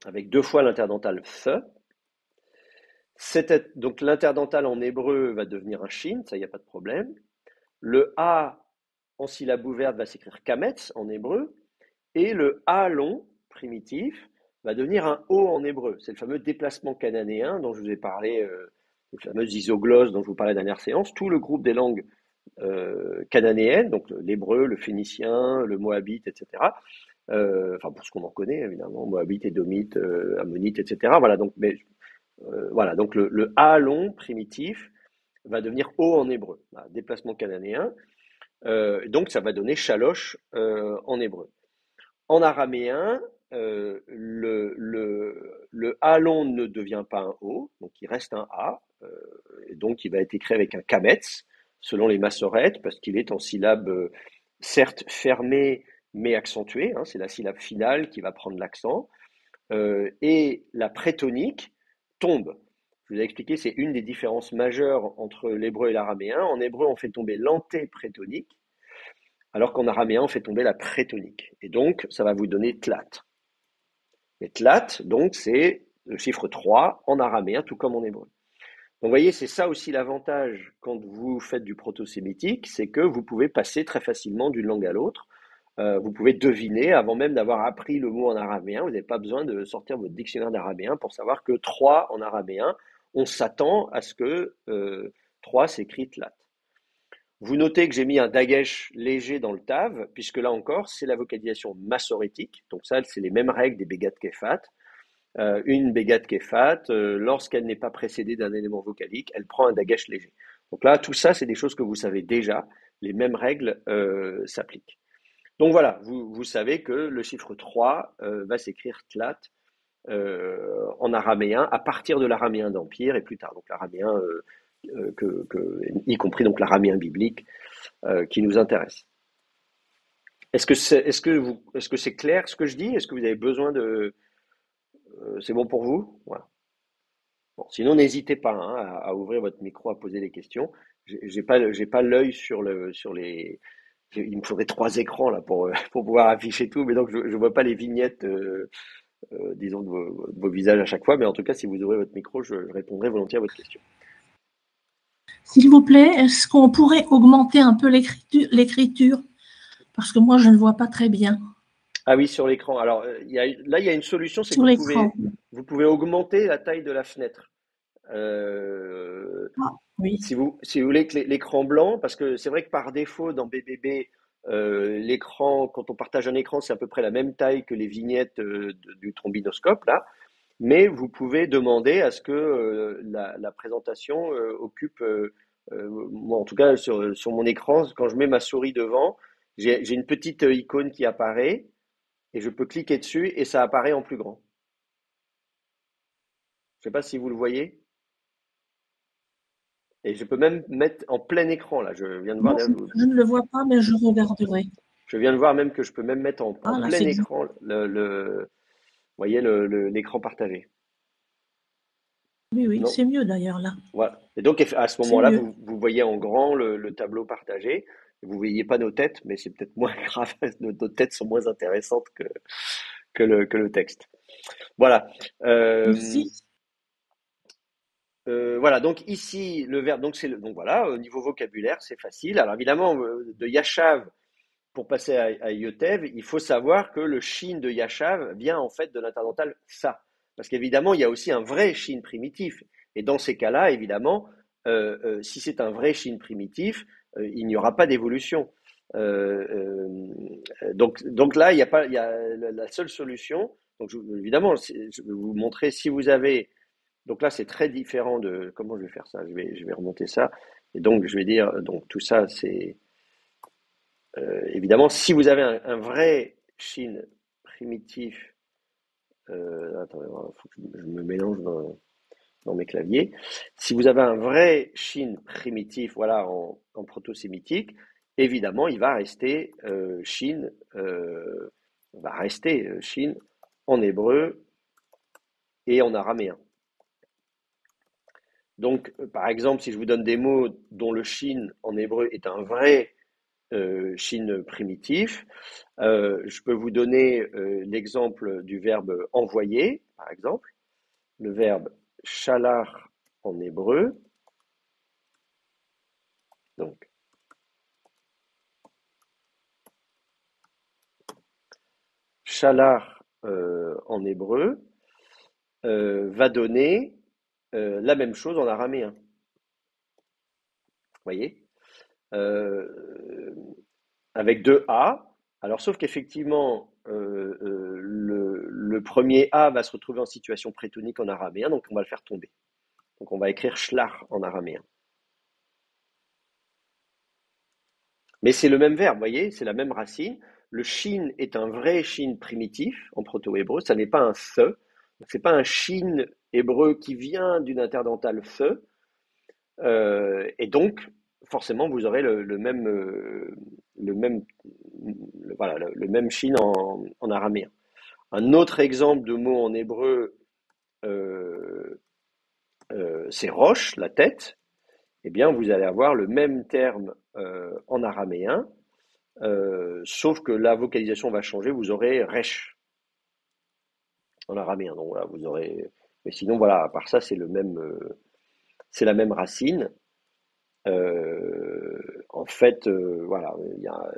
avec deux fois l'interdental th. Donc l'interdental en hébreu va devenir un shin, ça, il n'y a pas de problème. Le A en syllabe ouverte va s'écrire kametz en hébreu, et le A long, primitif, va devenir un O en hébreu. C'est le fameux déplacement cananéen dont je vous ai parlé, les fameuses isoglosses dont je vous parlais dans la dernière séance. Tout le groupe des langues cananéennes, donc l'hébreu, le phénicien, le moabite, etc. Enfin, pour ce qu'on en connaît, évidemment, moabite, édomite, ammonite, etc. Voilà, donc, voilà, donc le A long primitif va devenir O en hébreu. Voilà, déplacement cananéen. Donc, ça va donner shalosh en hébreu. En araméen, le A long ne devient pas un O, donc il reste un A, et donc il va être écrit avec un kametz, selon les massorètes, parce qu'il est en syllabe certes fermée, mais accentuée, hein, c'est la syllabe finale qui va prendre l'accent, et la prétonique tombe. Je vous ai expliqué, c'est une des différences majeures entre l'hébreu et l'araméen. En hébreu, on fait tomber l'antéprétonique, alors qu'en araméen, on fait tomber la prétonique. Et donc, ça va vous donner tlat. Et tlat, donc, c'est le chiffre 3 en araméen, tout comme en hébreu. Donc, vous voyez, c'est ça aussi l'avantage quand vous faites du proto-sémitique, c'est que vous pouvez passer très facilement d'une langue à l'autre. Vous pouvez deviner avant même d'avoir appris le mot en araméen. Vous n'avez pas besoin de sortir votre dictionnaire d'araméen pour savoir que 3 en araméen, on s'attend à ce que 3 s'écrit tlat. Vous notez que j'ai mis un dagesh léger dans le tav, puisque là encore, c'est la vocalisation massorétique. Donc ça, c'est les mêmes règles des bégat kefat. Une bégat kefat, lorsqu'elle n'est pas précédée d'un élément vocalique, elle prend un dagesh léger. Donc là, tout ça, c'est des choses que vous savez déjà. Les mêmes règles s'appliquent. Donc voilà, vous savez que le chiffre 3 va s'écrire tlat en araméen à partir de l'araméen d'Empire et plus tard. Donc l'araméen, y compris donc l'araméen biblique qui nous intéresse. Est-ce que c'est clair ce que je dis? Est-ce que vous avez besoin de... c'est bon pour vous? Voilà. Bon, sinon, n'hésitez pas hein, à ouvrir votre micro, à poser des questions. J'ai pas l'œil sur les... Il me faudrait 3 écrans là pour pouvoir afficher tout, mais donc je vois pas les vignettes, disons, de vos visages à chaque fois. Mais en tout cas, si vous ouvrez votre micro, je répondrai volontiers à votre question. S'il vous plaît, est-ce qu'on pourrait augmenter un peu l'écriture? Parce que moi, je ne vois pas très bien. Ah oui, sur l'écran. Alors, là, il y a une solution, c'est que vous pouvez augmenter la taille de la fenêtre. Oui. Si vous voulez que l'écran blanc, parce que c'est vrai que par défaut, dans BBB, l'écran, quand on partage un écran, c'est à peu près la même taille que les vignettes du trombinoscope, là. Mais vous pouvez demander à ce que la présentation occupe, moi en tout cas sur mon écran, quand je mets ma souris devant, j'ai une petite icône qui apparaît et je peux cliquer dessus et ça apparaît en plus grand. Je ne sais pas si vous le voyez. Et je peux même mettre en plein écran là. Je viens de voir. Non, je ne le vois pas, mais je regarderai. Je viens de voir même que je peux même mettre en plein écran vous voyez l'écran partagé. Oui, c'est mieux d'ailleurs là. Voilà. Et donc à ce moment-là, vous voyez en grand le tableau partagé. Vous ne voyez pas nos têtes, mais c'est peut-être moins grave. Nos têtes sont moins intéressantes que le texte. Voilà. Merci. Voilà, donc ici, le verbe, donc voilà, au niveau vocabulaire, c'est facile. Alors évidemment, de Yashav, pour passer à Yotev, il faut savoir que le shin de Yashav vient en fait de l'interdental sa. Parce qu'évidemment, il y a aussi un vrai shin primitif. Et dans ces cas-là, évidemment, si c'est un vrai shin primitif, il n'y aura pas d'évolution. Donc là, il y a la seule solution. Donc évidemment, je vais vous montrer si vous avez. Donc là, c'est très différent de comment je vais faire ça. Je vais remonter ça. Et donc, je vais dire, donc tout ça, c'est évidemment, si vous avez un vrai shin primitif, attendez, il faut que je me mélange dans mes claviers. Si vous avez un vrai shin primitif, voilà, en proto-sémitique, évidemment, il va rester shin en hébreu et en araméen. Donc, par exemple, si je vous donne des mots dont le shin en hébreu est un vrai shin primitif, je peux vous donner l'exemple du verbe envoyer, par exemple, le verbe shalar en hébreu. Donc, shalar en hébreu va donner la même chose en araméen. Vous voyez avec 2 A. Alors, sauf qu'effectivement, le premier A va se retrouver en situation prétonique en araméen, donc on va le faire tomber. Donc, on va écrire shlach en araméen. Mais c'est le même verbe, vous voyez, c'est la même racine. Le shin est un vrai shin primitif en proto-hébreu, ça n'est pas un se. C'est pas un shin hébreu qui vient d'une interdentale se. Et donc, forcément, vous aurez le même voilà, le même shin en araméen. Un autre exemple de mot en hébreu, c'est roche, la tête. Eh bien, vous allez avoir le même terme en araméen, sauf que la vocalisation va changer. Vous aurez resh en araméen. Donc voilà, vous aurez. Mais sinon, voilà, à part ça, c'est c'est la même racine. En fait, voilà,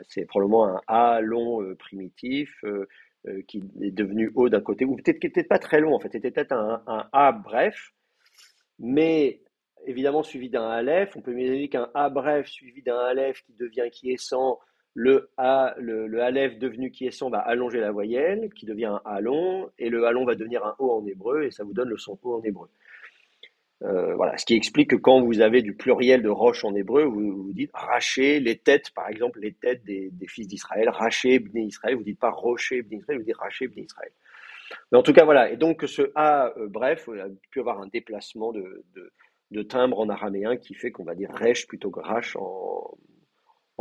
c'est probablement un A long primitif qui est devenu O d'un côté, ou peut-être pas très long en fait, c'était peut-être un A bref, mais évidemment suivi d'un Aleph. On peut imaginer qu'un A bref suivi d'un Aleph qui devient quiescent, le Aleph devenu quiescent va allonger la voyelle, qui devient un A long, et le A long va devenir un O en hébreu, et ça vous donne le son O en hébreu. Voilà, ce qui explique que quand vous avez du pluriel de roche en hébreu, vous dites racher les têtes, par exemple, les têtes des fils d'Israël, racher Bnei Israël, vous dites pas rocher Bnei Israël, vous dites racher Bnei Israël. Mais en tout cas, voilà, et donc ce A bref a pu avoir un déplacement de timbre en araméen qui fait qu'on va dire resh plutôt que rash en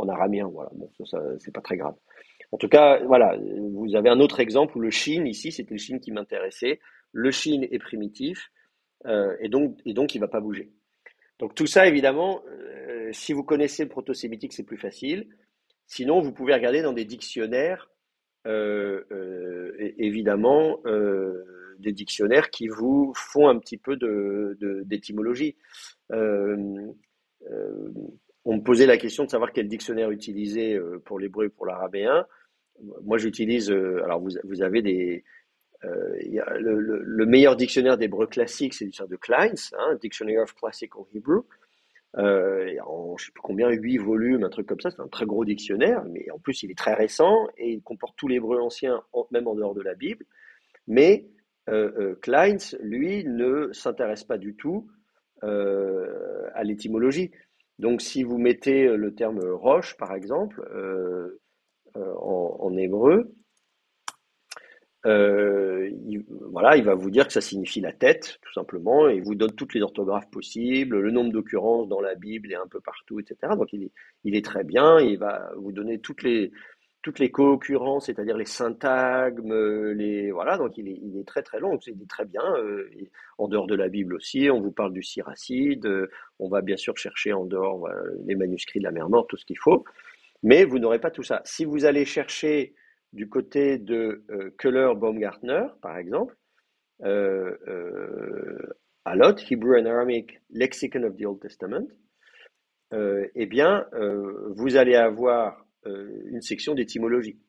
araméen. Voilà, bon, ça c'est pas très grave. En tout cas, voilà, vous avez un autre exemple où le shin, ici, c'était le shin qui m'intéressait. Le shin est primitif. Et donc il ne va pas bouger. Donc tout ça, évidemment, si vous connaissez le proto-sémitique, c'est plus facile. Sinon, vous pouvez regarder dans des dictionnaires, évidemment, des dictionnaires qui vous font un petit peu d'étymologie. On me posait la question de savoir quel dictionnaire utiliser pour l'hébreu et pour l'araméen. Moi, j'utilise, alors vous avez le meilleur dictionnaire d'hébreu classique, c'est le dictionnaire de Kleins, Dictionary of Classical Hebrew. En je sais plus combien, 8 volumes, un truc comme ça, c'est un très gros dictionnaire, mais en plus il est très récent et il comporte tout l'hébreu ancien, même en dehors de la Bible. Mais Kleins, lui, ne s'intéresse pas du tout à l'étymologie. Donc si vous mettez le terme roche, par exemple, en hébreu, voilà, il va vous dire que ça signifie la tête, tout simplement, et il vous donne toutes les orthographes possibles, le nombre d'occurrences dans la Bible et un peu partout, etc. Donc il est très bien, il va vous donner toutes les co-occurrences, c'est-à-dire les syntagmes, voilà, donc il est très très long, donc il est très bien, en dehors de la Bible aussi, on vous parle du Siracide, on va bien sûr chercher en dehors voilà, les manuscrits de la mer Morte, tout ce qu'il faut, mais vous n'aurez pas tout ça. Si vous allez chercher du côté de Köhler-Baumgartner, par exemple, Alot, Hebrew and Aramaic Lexicon of the Old Testament, eh bien, vous allez avoir une section d'étymologie.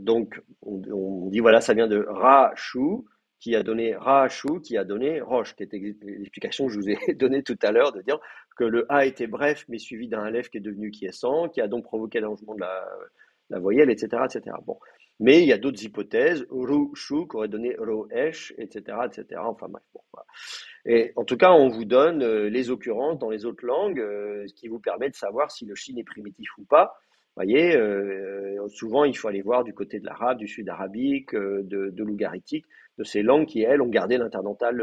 Donc, on dit, voilà, ça vient de Ra-Shu, qui a donné Ra-Shu, qui a donné Roche, qui était l'explication que je vous ai donnée tout à l'heure, de dire que le A était bref, mais suivi d'un Aleph qui est devenu quiescent, qui a donc provoqué l'allongement de la voyelle, etc., etc. Bon. Mais il y a d'autres hypothèses, Ru-Shu, qui aurait donné Ro-Esh, etc., etc. Enfin bref, bon, voilà. Et en tout cas, on vous donne les occurrences dans les autres langues, ce qui vous permet de savoir si le shin est primitif ou pas. Vous voyez, souvent il faut aller voir du côté de l'arabe, du sud-arabique, de l'ougaritique, de ces langues qui, elles, ont gardé l'interdental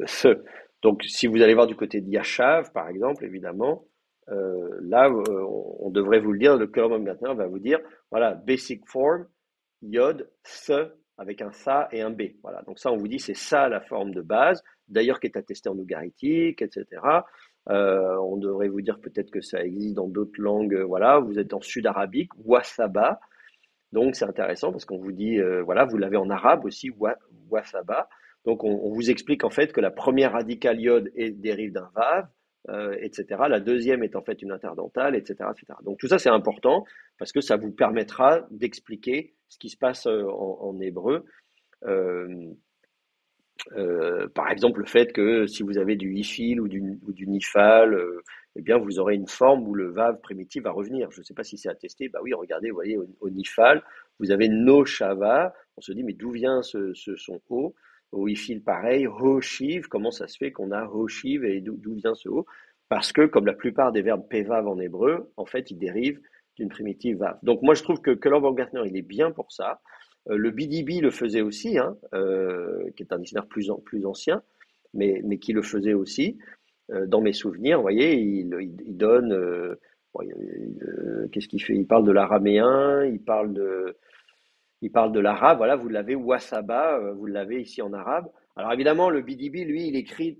ce. Donc, si vous allez voir du côté de Yashav, par exemple, évidemment, là, on devrait vous le dire, le Köhler-Baumgartner va vous dire, voilà, basic form, yod, se, avec un sa et un b. Voilà, donc ça, on vous dit, c'est ça la forme de base, d'ailleurs qui est attestée en ougaritique, etc. On devrait vous dire peut-être que ça existe dans d'autres langues, voilà, vous êtes en sud-arabique, wasaba, donc c'est intéressant parce qu'on vous dit, voilà, vous l'avez en arabe aussi, wasaba. Donc on vous explique en fait que la première radicale iode dérive d'un vav, etc. La deuxième est en fait une interdentale, etc., etc. Donc tout ça c'est important parce que ça vous permettra d'expliquer ce qui se passe en hébreu. Par exemple, le fait que si vous avez du ifil ou du nifal, eh bien vous aurez une forme où le vav primitif va revenir. Je ne sais pas si c'est attesté. Bah oui, regardez, vous voyez, au nifal, vous avez no shava. On se dit, mais d'où vient ce son o? Au ifil, pareil, hoshiv. Comment ça se fait qu'on a hoshiv et d'où vient ce o? Parce que, comme la plupart des verbes pevav en hébreu, en fait, ils dérivent d'une primitive vav. Donc moi, je trouve que Köhler-Baumgartner, il est bien pour ça. Le BDB le faisait aussi, qui est un dictionnaire plus ancien, mais qui le faisait aussi. dans mes souvenirs, vous voyez, il donne, qu'est-ce qu'il fait? Il parle de l'araméen, il parle de l'arabe, voilà, vous l'avez, wasaba, vous l'avez ici en arabe. Alors évidemment, le BDB, lui, il écrit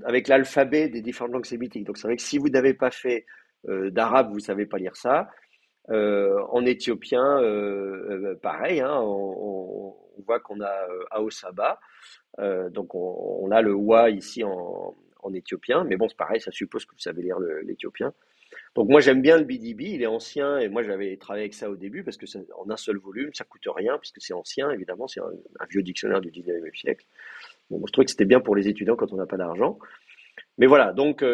avec l'alphabet des différentes langues sémitiques. Donc c'est vrai que si vous n'avez pas fait d'arabe, vous ne savez pas lire ça. En éthiopien, pareil, hein, on voit qu'on a Aosaba, donc on a le wa ici en éthiopien, mais bon, c'est pareil, ça suppose que vous savez lire l'éthiopien. Donc moi j'aime bien le BDB, il est ancien et moi j'avais travaillé avec ça au début parce que en un seul volume, ça coûte rien puisque c'est ancien, évidemment, c'est un vieux dictionnaire du 19e siècle. Bon, moi, je trouvais que c'était bien pour les étudiants quand on n'a pas d'argent. Mais voilà, donc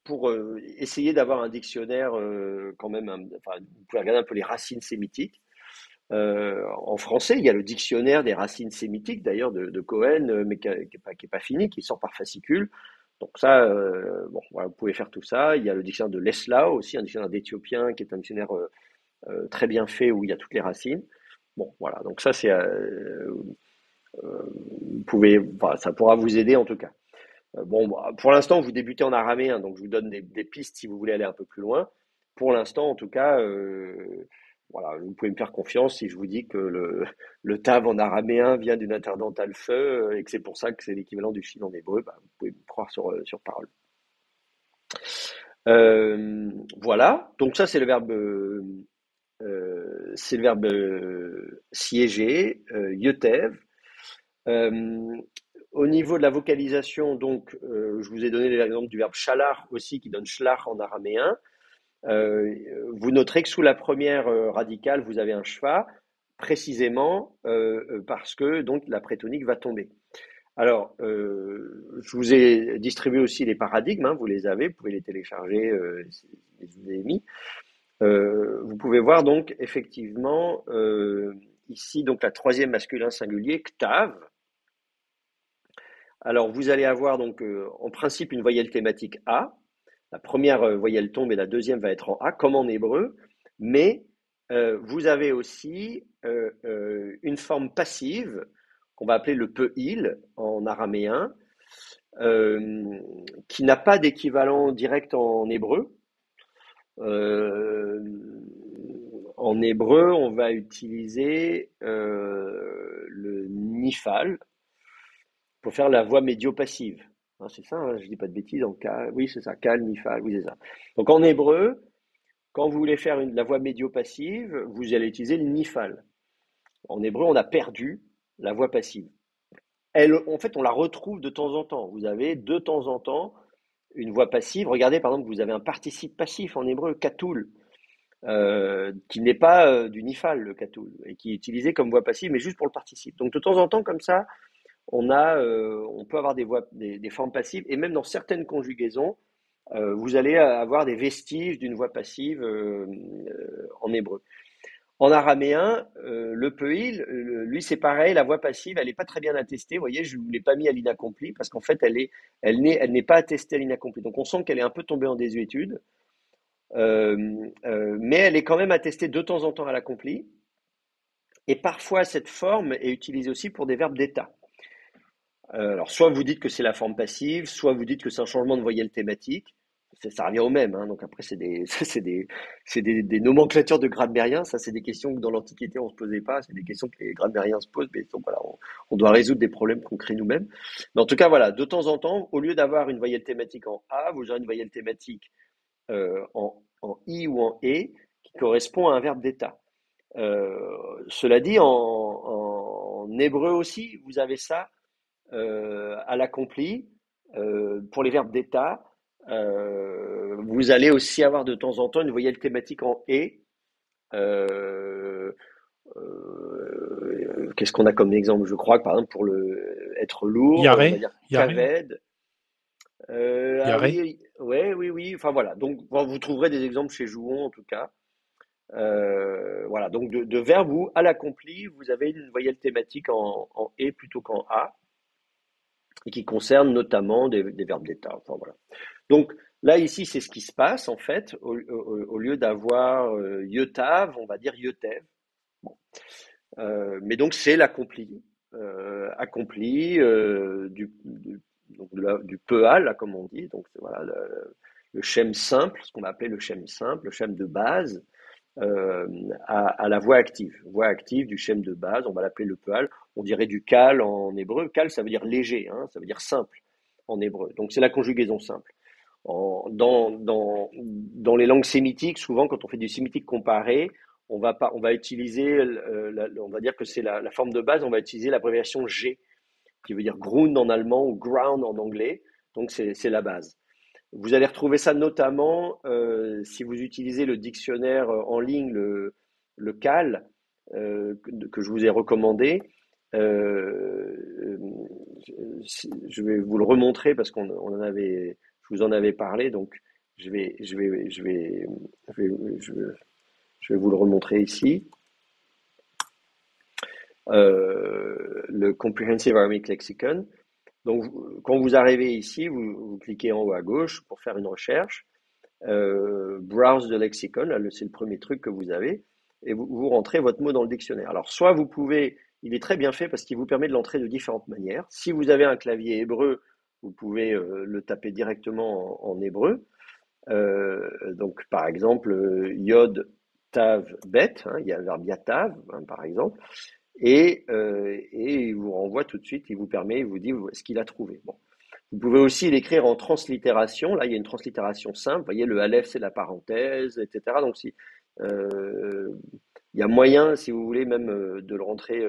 pour essayer d'avoir un dictionnaire quand même, enfin, vous pouvez regarder un peu les racines sémitiques. En français, il y a le dictionnaire des racines sémitiques, d'ailleurs, de Cohen, mais qui est pas fini, qui sort par fascicule. Donc ça, bon, voilà, vous pouvez faire tout ça. Il y a le dictionnaire de l'Eslau aussi, un dictionnaire d'éthiopien, qui est un dictionnaire très bien fait où il y a toutes les racines. Bon, voilà, donc ça, c'est, vous pouvez, enfin, ça pourra vous aider en tout cas. Bon, pour l'instant, vous débutez en araméen, donc je vous donne des pistes si vous voulez aller un peu plus loin. Pour l'instant, en tout cas, voilà, vous pouvez me faire confiance si je vous dis que le tav en araméen vient d'une interdentale feu et que c'est pour ça que c'est l'équivalent du shin en hébreu. Bah, vous pouvez me croire sur parole. Voilà, donc ça c'est le verbe siéger, yotev. Au niveau de la vocalisation, donc, je vous ai donné l'exemple du verbe shalach aussi, qui donne shlach en araméen. Vous noterez que sous la première radicale, vous avez un shva, précisément parce que donc la prétonique va tomber. Alors, je vous ai distribué aussi les paradigmes, hein, vous les avez, vous pouvez les télécharger, je vous ai mis. Vous pouvez voir donc effectivement ici donc la troisième masculin singulier, ktav. Alors, vous allez avoir donc en principe une voyelle thématique A. La première voyelle tombe et la deuxième va être en A, comme en hébreu. Mais vous avez aussi une forme passive qu'on va appeler le pe'il en araméen, qui n'a pas d'équivalent direct en hébreu. En hébreu, on va utiliser le nifal pour faire la voix médio-passive. Hein, c'est ça, hein, je dis pas de bêtises, oui c'est ça, kal, nifal, oui c'est ça. Donc en hébreu, quand vous voulez faire la voix médio-passive, vous allez utiliser le nifal. En hébreu, on a perdu la voix passive. En fait, on la retrouve de temps en temps. Vous avez de temps en temps une voix passive. Regardez, par exemple, vous avez un participe passif en hébreu, katoul, qui n'est pas du nifal, le katoul, et qui est utilisé comme voix passive, mais juste pour le participe. Donc de temps en temps, comme ça, on peut avoir des formes passives, et même dans certaines conjugaisons, vous allez avoir des vestiges d'une voix passive en hébreu. En araméen, le pe'il, lui c'est pareil, la voix passive, elle n'est pas très bien attestée. Vous voyez, je ne vous l'ai pas mis à l'inaccompli parce qu'en fait, elle n'est pas attestée à l'inaccompli. Donc on sent qu'elle est un peu tombée en désuétude, mais elle est quand même attestée de temps en temps à l'accompli. Et parfois, cette forme est utilisée aussi pour des verbes d'état. Alors, soit vous dites que c'est la forme passive, soit vous dites que c'est un changement de voyelle thématique. Ça revient au même, hein. Donc après, c'est des nomenclatures de grammairiens. Ça, c'est des questions que dans l'Antiquité, on ne se posait pas. C'est des questions que les grammairiens se posent. Mais donc, voilà, on doit résoudre des problèmes qu'on crée nous-mêmes. Mais en tout cas, voilà, de temps en temps, au lieu d'avoir une voyelle thématique en A, vous aurez une voyelle thématique en I ou en E qui correspond à un verbe d'état. Cela dit, en hébreu aussi, vous avez ça à l'accompli. Pour les verbes d'état, vous allez aussi avoir de temps en temps une voyelle thématique en et. Qu'est-ce qu'on a comme exemple? Je crois que par exemple pour être lourd, on va Yaré, dire Yaré, kaved. Ah Yaré. oui, oui. Enfin voilà. Donc vous trouverez des exemples chez Jouon en tout cas. Voilà. Donc de verbes où à l'accompli vous avez une voyelle thématique en et plutôt qu'en a, et qui concerne notamment des verbes d'état. Enfin, voilà. Donc là, ici, c'est ce qui se passe, en fait, au lieu d'avoir yotav, on va dire yotev. Bon. Mais donc, c'est l'accompli. accompli du PEAL, là, comme on dit. Donc voilà le schème simple, ce qu'on va appeler le schème simple, le schème de base, à la voix active du schème de base. On va l'appeler le PEAL. On dirait du cal en hébreu. Cal, ça veut dire léger, hein, ça veut dire simple en hébreu. Donc c'est la conjugaison simple. Dans les langues sémitiques, souvent quand on fait du sémitique comparé, on va utiliser, on va dire que c'est la forme de base, on va utiliser l'abréviation G, qui veut dire Grund en allemand ou Ground en anglais. Donc c'est la base. Vous allez retrouver ça notamment si vous utilisez le dictionnaire en ligne, le CAL, que je vous ai recommandé. Je vais vous le remontrer parce je vous en avais parlé, donc je vais vous le remontrer ici. Le Comprehensive Aramaic Lexicon. Donc, quand vous arrivez ici, vous cliquez en haut à gauche pour faire une recherche. Browse the lexicon, là, c'est le premier truc que vous avez, et vous rentrez votre mot dans le dictionnaire. Alors, soit vous pouvez, il est très bien fait parce qu'il vous permet de l'entrer de différentes manières. Si vous avez un clavier hébreu, vous pouvez le taper directement en hébreu. Donc, par exemple, yod, tav, bet, hein, il y a le verbe yatav, hein, par exemple. Et il vous renvoie tout de suite, il vous dit ce qu'il a trouvé. Bon. Vous pouvez aussi l'écrire en translittération. Là, il y a une translittération simple. Vous voyez, le aleph, c'est la parenthèse, etc. Donc, il y a moyen, si vous voulez, même de le rentrer.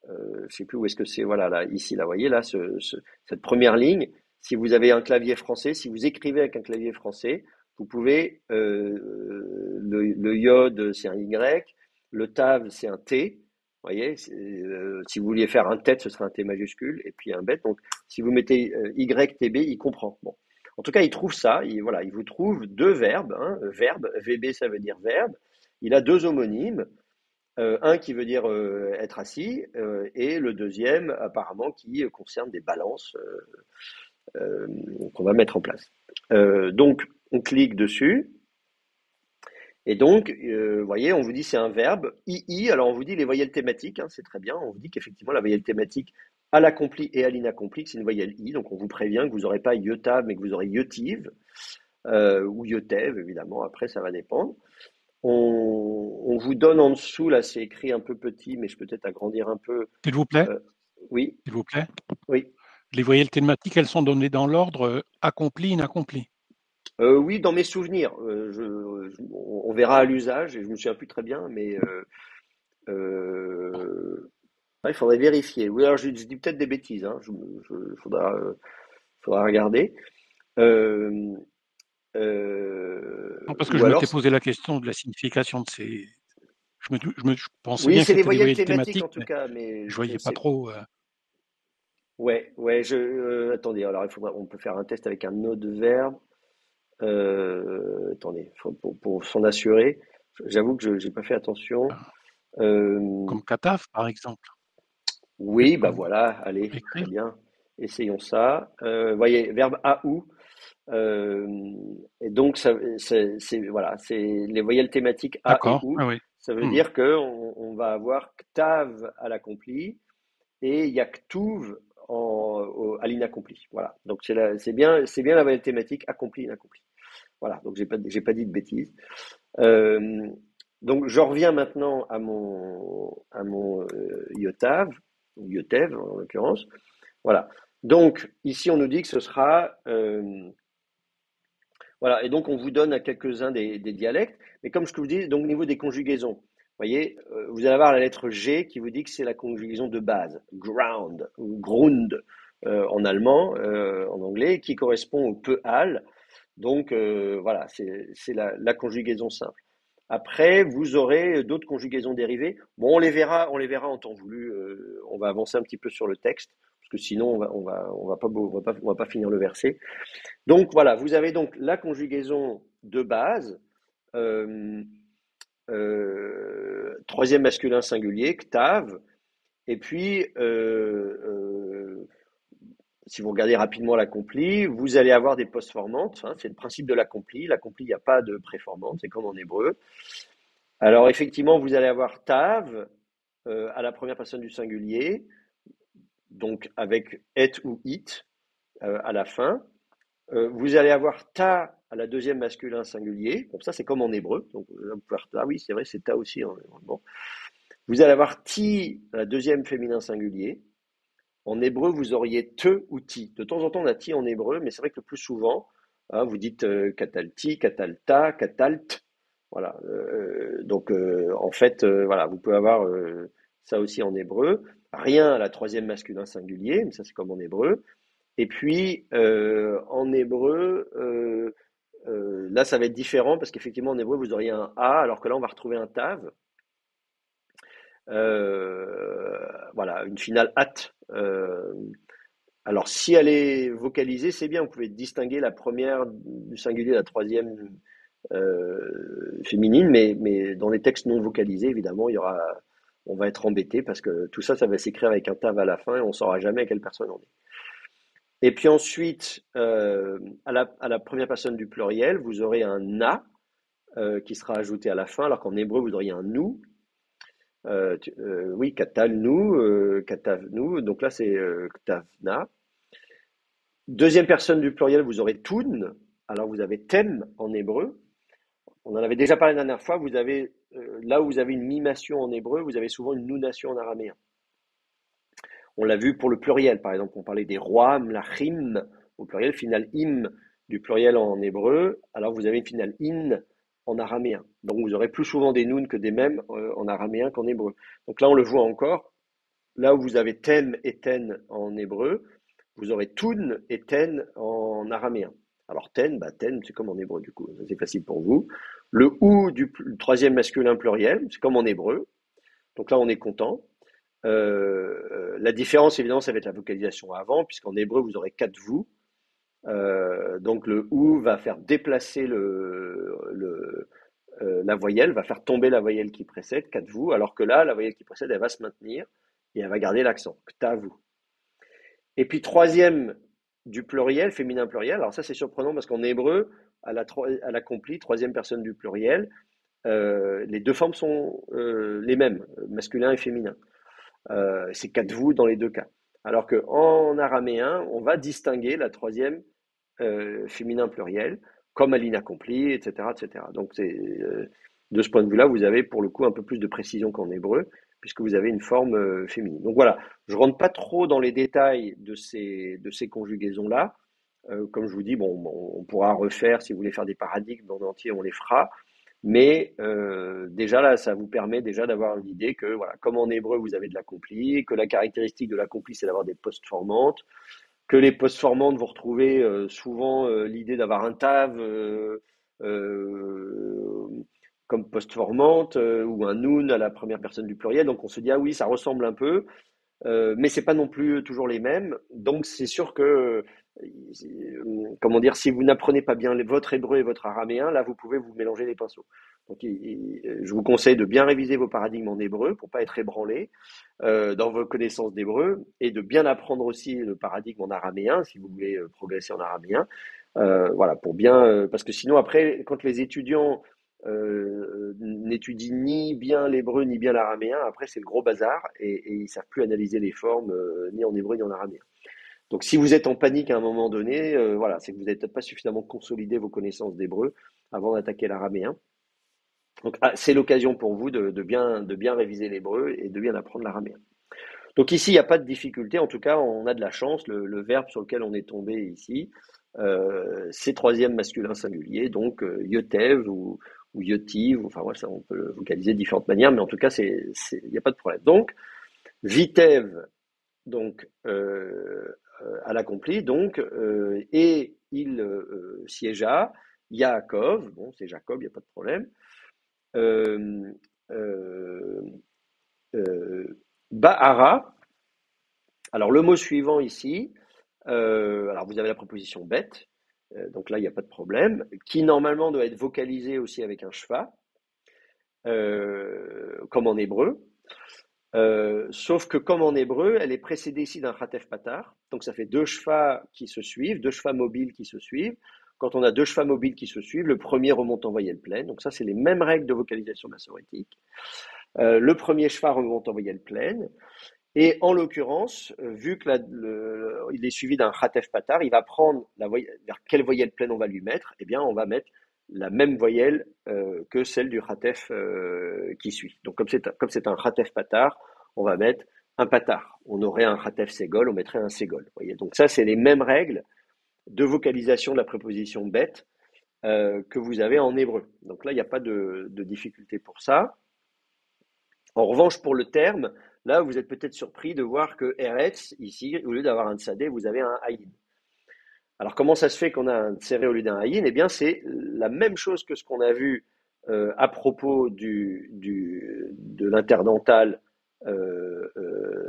Je ne sais plus où est-ce que c'est. Voilà, là, ici, là, vous voyez, là, cette première ligne. Si vous avez un clavier français, si vous écrivez avec un clavier français, vous pouvez, le yod, c'est un Y, le tav, c'est un T. Vous voyez, si vous vouliez faire un tête, ce serait un T majuscule, et puis un bet. Donc, si vous mettez YTB, il comprend. Bon. En tout cas, il trouve ça. Il vous trouve deux verbes. Hein, verbe, VB, ça veut dire verbe. Il a deux homonymes. Un qui veut dire être assis, et le deuxième, apparemment, qui concerne des balances qu'on va mettre en place. Donc, on clique dessus. Et donc, vous voyez, on vous dit c'est un verbe, II, alors on vous dit les voyelles thématiques, hein, c'est très bien, on vous dit qu'effectivement la voyelle thématique à l'accompli et à l'inaccompli, c'est une voyelle I, donc on vous prévient que vous n'aurez pas yotav, mais que vous aurez yotiv, ou yotev, évidemment, après ça va dépendre. On vous donne en dessous, là c'est écrit un peu petit, mais je peux peut-être agrandir un peu. S'il vous plaît. Oui. S'il vous plaît. Oui. Les voyelles thématiques, elles sont données dans l'ordre accompli, inaccompli. Oui, dans mes souvenirs. On verra à l'usage, et je me souviens plus très bien, mais il faudrait vérifier. Oui, alors je dis peut-être des bêtises, hein. Faudra regarder. Non, parce que je m'étais posé la question de la signification de ces. Je pensais bien que c'est les c'était des voyelles voyelles thématiques en tout mais cas, mais je voyais pas trop. Ouais, attendez, alors on peut faire un test avec un autre verbe. Attendez, pour s'en assurer. J'avoue que j'ai pas fait attention. Comme kataf, par exemple. Oui, bah voilà, allez, écrire. Très bien. Essayons ça. Voyez, verbe AOU. Et donc, c'est les voyelles thématiques A et OU. Ah, oui. Ça veut dire qu'on va avoir ktav à l'accompli et yaktuv à l'inaccompli. Voilà. Donc, c'est bien la voyelle thématique accompli, inaccompli. Voilà. Donc, j'ai pas dit de bêtises. Donc, je reviens maintenant à mon yotav, ou yotev en l'occurrence. Voilà. Donc, ici, on nous dit que ce sera. Voilà. Et donc, on vous donne à quelques-uns des dialectes. Mais comme je vous dis, donc, au niveau des conjugaisons, vous voyez, vous allez avoir la lettre G qui vous dit que c'est la conjugaison de base, ground, ou Grund en allemand, en anglais, qui correspond au PEAL. Donc, voilà, c'est la conjugaison simple. Après, vous aurez d'autres conjugaisons dérivées. Bon, on les verra en temps voulu. On va avancer un petit peu sur le texte, parce que sinon, on va pas finir le verset. Donc voilà, vous avez donc la conjugaison de base, troisième masculin singulier, ktav, et puis si vous regardez rapidement l'accompli, vous allez avoir des postformantes, hein, c'est le principe de l'accompli. L'accompli, il n'y a pas de préformante, c'est comme en hébreu. Alors effectivement, vous allez avoir tav à la première personne du singulier, donc avec et ou it à la fin. Vous allez avoir ta à la deuxième masculin singulier. Bon, ça, c'est comme en hébreu. Donc, là, vous pouvez... Ah oui, c'est vrai, c'est ta aussi. Bon. Vous allez avoir ti à la deuxième féminin singulier. En hébreu, vous auriez te ou ti. De temps en temps, on a ti en hébreu, mais c'est vrai que le plus souvent, vous dites katalti, katalta, katalt. Voilà. Donc, en fait, voilà, vous pouvez avoir ça aussi en hébreu. Rien à la troisième masculin singulier, mais ça, c'est comme en hébreu. Et puis, en hébreu, là, ça va être différent parce qu'effectivement, en hébreu, vous auriez un A, alors que là, on va retrouver un tav. Voilà, une finale at. Alors, si elle est vocalisée, c'est bien. Vous pouvez distinguer la première du singulier, la troisième féminine, mais dans les textes non vocalisés, évidemment, on va être embêté parce que tout ça, ça va s'écrire avec un tav à la fin et on ne saura jamais à quelle personne on est. Et puis ensuite, à la première personne du pluriel, vous aurez un na qui sera ajouté à la fin, alors qu'en hébreu, vous auriez un nous. Oui, katal nous, katav nous. Donc là, c'est ktavna. Deuxième personne du pluriel, vous aurez tun. Alors vous avez tem en hébreu. On en avait déjà parlé la dernière fois. Vous avez là où vous avez une mimation en hébreu, vous avez souvent une nounation en araméen. On l'a vu pour le pluriel, par exemple, on parlait des rois, mlachim, au pluriel, finale im du pluriel en hébreu, alors vous avez une finale in en araméen. Donc vous aurez plus souvent des nouns que des mèmes en araméen qu'en hébreu. Donc là, on le voit encore. Là où vous avez tem et ten en hébreu, vous aurez tun et ten en araméen. Alors ten, c'est comme en hébreu du coup, ça c'est facile pour vous. Le ou du troisième masculin pluriel, c'est comme en hébreu. Donc là, on est content. La différence, évidemment, ça va être la vocalisation avant, puisqu'en hébreu, vous aurez 4 vous. Donc le ou va faire déplacer la voyelle, va faire tomber la voyelle qui précède, 4 vous, alors que là, la voyelle qui précède, elle va se maintenir et elle va garder l'accent, kta vous. Et puis troisième du pluriel, féminin pluriel, alors ça c'est surprenant parce qu'en hébreu, à l'accompli, troisième personne du pluriel, les deux formes sont les mêmes, masculin et féminin. C'est 4 vous dans les deux cas. Alors qu'en araméen, on va distinguer la troisième féminin pluriel, comme à l'inaccompli, etc., etc. Donc, de ce point de vue-là, vous avez pour le coup un peu plus de précision qu'en hébreu, puisque vous avez une forme féminine. Donc voilà, je ne rentre pas trop dans les détails de ces conjugaisons-là. Comme je vous dis, bon, on pourra refaire, si vous voulez faire des paradigmes en entier, on les fera. Mais déjà là, ça vous permet déjà d'avoir l'idée que, voilà, comme en hébreu, vous avez de l'accompli, que la caractéristique de l'accompli, c'est d'avoir des postformantes, que les postformantes, vous retrouvez souvent l'idée d'avoir un tav comme postformante ou un noun à la première personne du pluriel. Donc on se dit, ah oui, ça ressemble un peu, mais c'est pas non plus toujours les mêmes. Donc c'est sûr que, comment dire, si vous n'apprenez pas bien votre hébreu et votre araméen, là vous pouvez vous mélanger les pinceaux. Donc je vous conseille de bien réviser vos paradigmes en hébreu pour pas être ébranlé dans vos connaissances d'hébreu et de bien apprendre aussi le paradigme en araméen si vous voulez progresser en araméen. Voilà, pour bien, parce que sinon après, quand les étudiants n'étudient ni bien l'hébreu ni bien l'araméen, après c'est le gros bazar et ils savent plus analyser les formes ni en hébreu ni en araméen. Donc si vous êtes en panique à un moment donné, voilà, c'est que vous n'avez peut-être pas suffisamment consolidé vos connaissances d'hébreu avant d'attaquer l'araméen. Donc c'est l'occasion pour vous de bien réviser l'hébreu et de bien apprendre l'araméen. Donc ici, il n'y a pas de difficulté, en tout cas on a de la chance, le verbe sur lequel on est tombé ici, c'est troisième masculin singulier, donc yotev ou yotiv, enfin voilà, ça on peut le vocaliser de différentes manières, mais en tout cas il n'y a pas de problème. Donc vitev, donc à l'accompli, donc et il siégea, Yaakov, bon c'est Jacob, il n'y a pas de problème. Ba'ara, alors le mot suivant ici, alors vous avez la préposition bête, donc là il n'y a pas de problème, qui normalement doit être vocalisé aussi avec un shva, comme en hébreu, sauf que comme en hébreu, elle est précédée ici d'un chatef patar, donc ça fait deux shva qui se suivent, deux shva mobiles qui se suivent. Quand on a deux shva mobiles qui se suivent, le premier remonte en voyelle pleine, donc ça c'est les mêmes règles de vocalisation massorétique. Le premier shva remonte en voyelle pleine, Et en l'occurrence, vu que il est suivi d'un Khatef Patar, il va prendre vers quelle voyelle pleine on va lui mettre. Eh bien, on va mettre la même voyelle que celle du Khatef qui suit. Donc, comme c'est un Khatef Patar, on va mettre un Patar. On aurait un Khatef Ségol, on mettrait un Ségol. Vous voyez. Donc ça, c'est les mêmes règles de vocalisation de la préposition bête que vous avez en hébreu. Donc là, il n'y a pas de difficulté pour ça. En revanche, pour le terme, là, vous êtes peut-être surpris de voir que Eretz, ici, au lieu d'avoir un tsadé, vous avez un haïn. Alors, comment ça se fait qu'on a un tséré au lieu d'un haïn? Eh bien, c'est la même chose que ce qu'on a vu à propos de l'interdental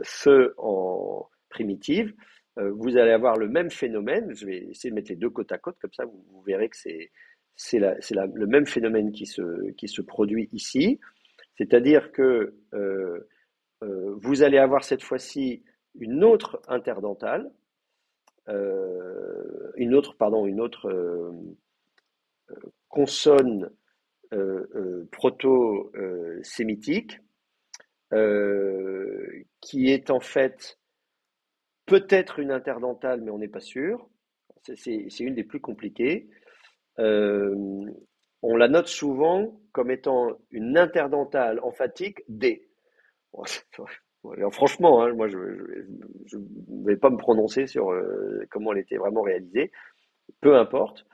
feu en primitive. Vous allez avoir le même phénomène. Je vais essayer de mettre les deux côte à côte, comme ça, vous verrez que c'est le même phénomène qui se produit ici. C'est-à-dire que vous allez avoir cette fois-ci une autre interdentale, une autre consonne proto-sémitique, qui est en fait peut-être une interdentale, mais on n'est pas sûr. C'est une des plus compliquées. On la note souvent comme étant une interdentale emphatique D. Alors, franchement, hein, moi je ne vais pas me prononcer sur comment elle était vraiment réalisée, peu importe.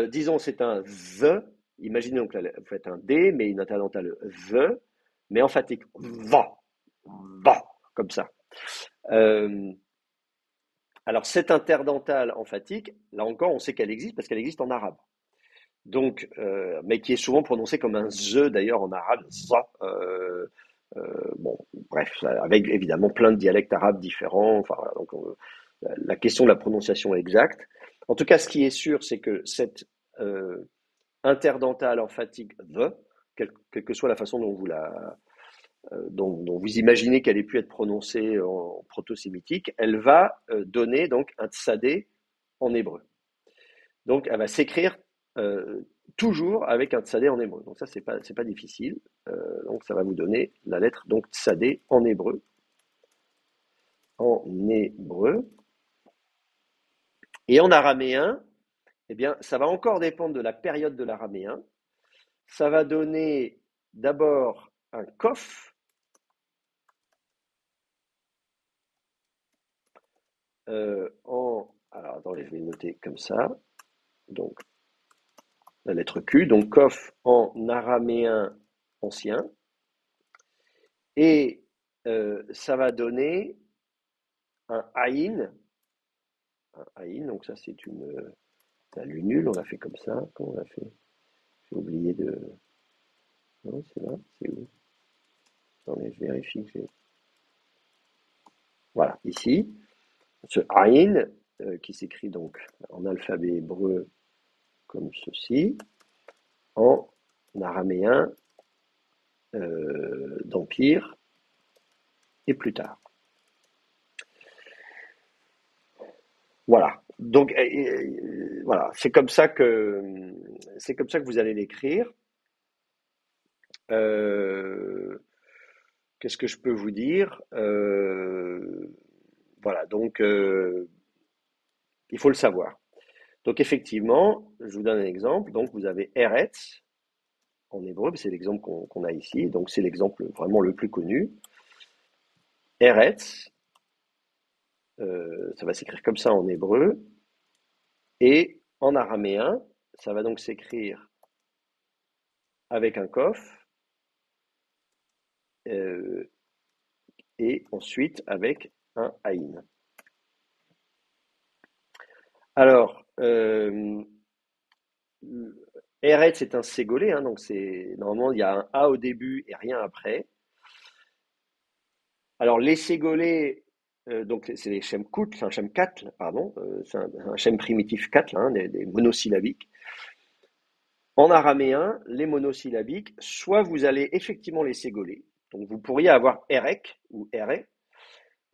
Disons, c'est un the. Imaginez donc là, vous faites un D, mais une interdentale the, mais emphatique va, comme ça. Alors, cette interdentale emphatique, là encore, on sait qu'elle existe parce qu'elle existe en arabe. Donc, mais qui est souvent prononcée comme un the d'ailleurs en arabe, za. Bon, bref, avec évidemment plein de dialectes arabes différents. Enfin, voilà, donc la question de la prononciation est exacte. En tout cas, ce qui est sûr, c'est que cette interdentale emphatique the, quelle que soit la façon dont dont vous imaginez qu'elle ait pu être prononcée en proto-sémitique, elle va donner donc un tsadé en hébreu. Donc, elle va s'écrire toujours avec un tsadé en hébreu. Donc ça, c'est pas difficile. Donc ça va vous donner la lettre donc tsadé en hébreu. En hébreu. Et en araméen, eh bien, ça va encore dépendre de la période de l'araméen. Ça va donner d'abord un kof. Alors attendez, je vais noter comme ça. Donc la lettre Q, donc kof en araméen ancien. Et ça va donner un aïn. Un aïn, donc ça c'est un lunule, on l'a fait comme ça. Comment on l'a fait? J'ai oublié de. Non, c'est là, c'est où? Attendez, je vérifie que j'ai. Voilà, ici. Ce aïn, qui s'écrit donc en alphabet hébreu comme ceci, en araméen d'Empire et plus tard. Voilà. Donc voilà, c'est comme ça que vous allez l'écrire. Qu'est-ce que je peux vous dire? Voilà, donc il faut le savoir. Donc effectivement, je vous donne un exemple. Donc vous avez Eretz en hébreu, c'est l'exemple qu'on a ici. Donc c'est l'exemple vraiment le plus connu. Eretz, ça va s'écrire comme ça en hébreu. Et en araméen, ça va donc s'écrire avec un kof et ensuite avec un aïn. Alors, Eretz est un ségolé, hein, donc normalement il y a un A au début et rien après. Alors les ségolés, donc c'est les shem kout, c'est un shem katl, pardon, c'est un shem primitif katl, hein, des monosyllabiques. En araméen, les monosyllabiques, soit vous allez effectivement les ségoler, donc vous pourriez avoir erek ou ere,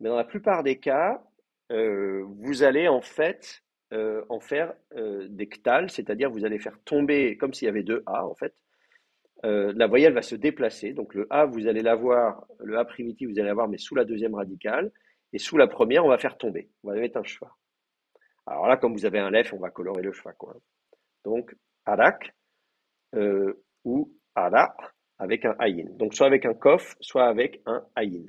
mais dans la plupart des cas, vous allez en fait en faire des ktals, c'est-à-dire vous allez faire tomber, comme s'il y avait deux A en fait, la voyelle va se déplacer. Donc le A, vous allez l'avoir, le A primitif, vous allez l'avoir, mais sous la deuxième radicale. Et sous la première, on va faire tomber. On va mettre un schwa. Alors là, comme vous avez un lef, on va colorer le schwa, quoi. Donc, arak ou ara avec un ayin. Donc soit avec un kof, soit avec un ayin.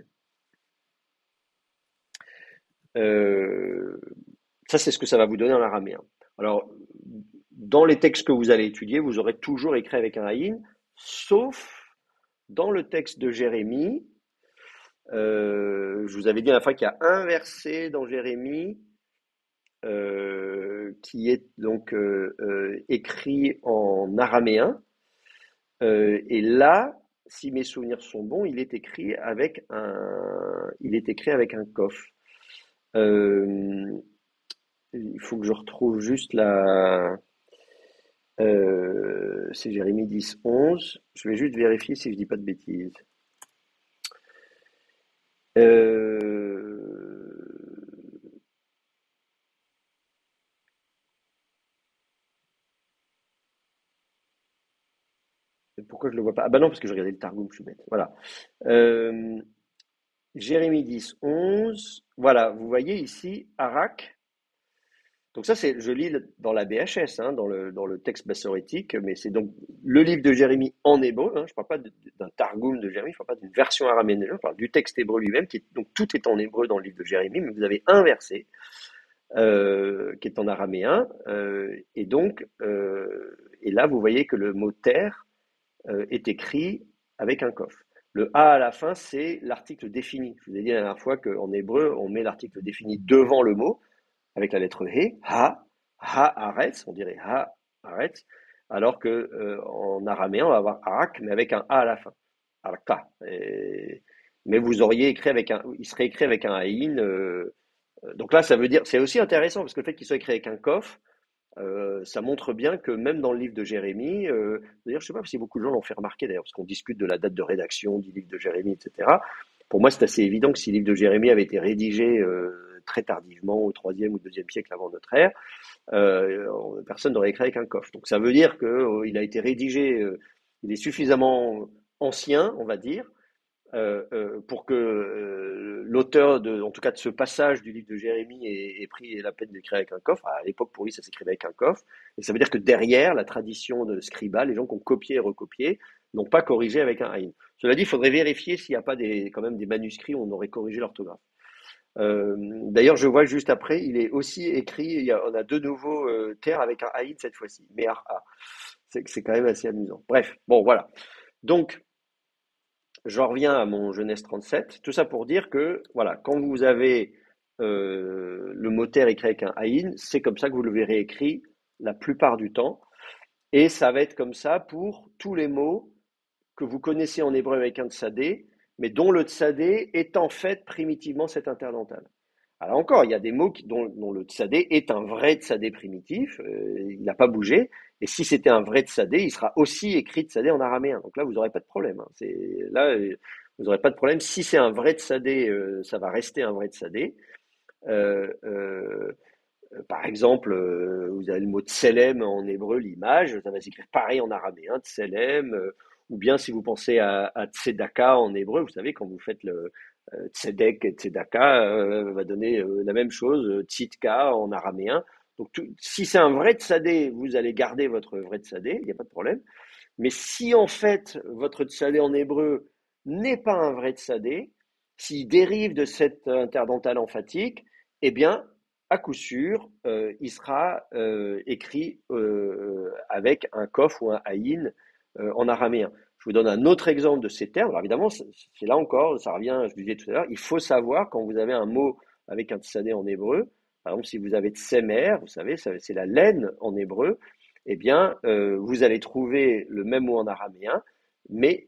Ça, c'est ce que ça va vous donner en araméen. Alors, dans les textes que vous allez étudier, vous aurez toujours écrit avec un ayin, sauf dans le texte de Jérémie. Je vous avais dit à la fois qu'il y a un verset dans Jérémie qui est donc écrit en araméen. Et là, si mes souvenirs sont bons, il est écrit avec un kof. Il faut que je retrouve juste c'est Jérémie 10, 11. Je vais juste vérifier si je dis pas de bêtises. Pourquoi je le vois pas? Ah bah non, parce que je regardais le Targum, je suis bête. Voilà. Jérémie 10, 11. Voilà, vous voyez ici, Arak. Donc ça, je lis dans la BHS, hein, dans le texte massorétique, mais c'est donc le livre de Jérémie en hébreu. Hein, je ne parle pas d'un Targum de Jérémie, je ne parle pas d'une version araméenne, je parle du texte hébreu lui-même. Donc tout est en hébreu dans le livre de Jérémie, mais vous avez un verset qui est en araméen. Et là, vous voyez que le mot terre est écrit avec un kof. Le A à la fin, c'est l'article défini. Je vous ai dit la dernière fois qu'en hébreu, on met l'article défini devant le mot, avec la lettre He, haaretz, on dirait haaretz, alors que en araméen, on va avoir arak, mais avec un A à la fin. Arka. Mais vous auriez écrit il serait écrit avec un aïn. Donc là, ça veut dire, c'est aussi intéressant, parce que le fait qu'il soit écrit avec un kof, ça montre bien que même dans le livre de Jérémie, d'ailleurs, je ne sais pas si beaucoup de gens l'ont fait remarquer d'ailleurs, parce qu'on discute de la date de rédaction du livre de Jérémie, etc. Pour moi, c'est assez évident que si le livre de Jérémie avait été rédigé très tardivement, au 3e ou 2e siècle avant notre ère, personne n'aurait écrit avec un kof. Donc ça veut dire qu'il a été rédigé, il est suffisamment ancien, on va dire, pour que l'auteur, en tout cas de ce passage du livre de Jérémie, ait pris la peine d'écrire avec un kof. À l'époque, pour lui, ça s'écrivait avec un kof. Et ça veut dire que derrière, la tradition de scriba, les gens qui ont copié et recopié, n'ont pas corrigé avec un aïn. Cela dit, il faudrait vérifier s'il n'y a pas quand même des manuscrits où on aurait corrigé l'orthographe. D'ailleurs, je vois juste après, il est aussi écrit, on a de nouveaux terres avec un aïn cette fois-ci, mais c'est quand même assez amusant. Bref, bon voilà. Donc, j'en reviens à mon Genèse 37. Tout ça pour dire que, voilà, quand vous avez le mot terre écrit avec un aïn, c'est comme ça que vous le verrez écrit la plupart du temps. Et ça va être comme ça pour tous les mots que vous connaissez en hébreu avec un tsadé, mais dont le tsadé est en fait primitivement cet interdental. Alors encore, il y a des mots dont le tsadé est un vrai tsadé primitif, il n'a pas bougé, et si c'était un vrai tsadé, il sera aussi écrit tsadé en araméen. Donc là, vous n'aurez pas de problème. Hein. Là, vous n'aurez pas de problème. Si c'est un vrai tsadé, ça va rester un vrai tsadé. Par exemple, vous avez le mot tselem en hébreu, l'image, ça va s'écrire pareil en araméen, tselem, ou bien si vous pensez à tzedaka en hébreu, vous savez, quand vous faites le tzedek et tzedaka, va donner la même chose, tsitka en araméen. Donc, si c'est un vrai tsadé, vous allez garder votre vrai tsadé, il n'y a pas de problème. Mais si en fait votre tsadé en hébreu n'est pas un vrai tsadé, s'il dérive de cet interdental emphatique, eh bien, à coup sûr, il sera écrit avec un kof ou un aïn en araméen. Je vous donne un autre exemple de ces termes. Alors évidemment, c'est là encore, ça revient, je vous disais tout à l'heure, il faut savoir quand vous avez un mot avec un tsadé en hébreu, par exemple si vous avez tsemer, vous savez, c'est la laine en hébreu, eh bien, vous allez trouver le même mot en araméen, mais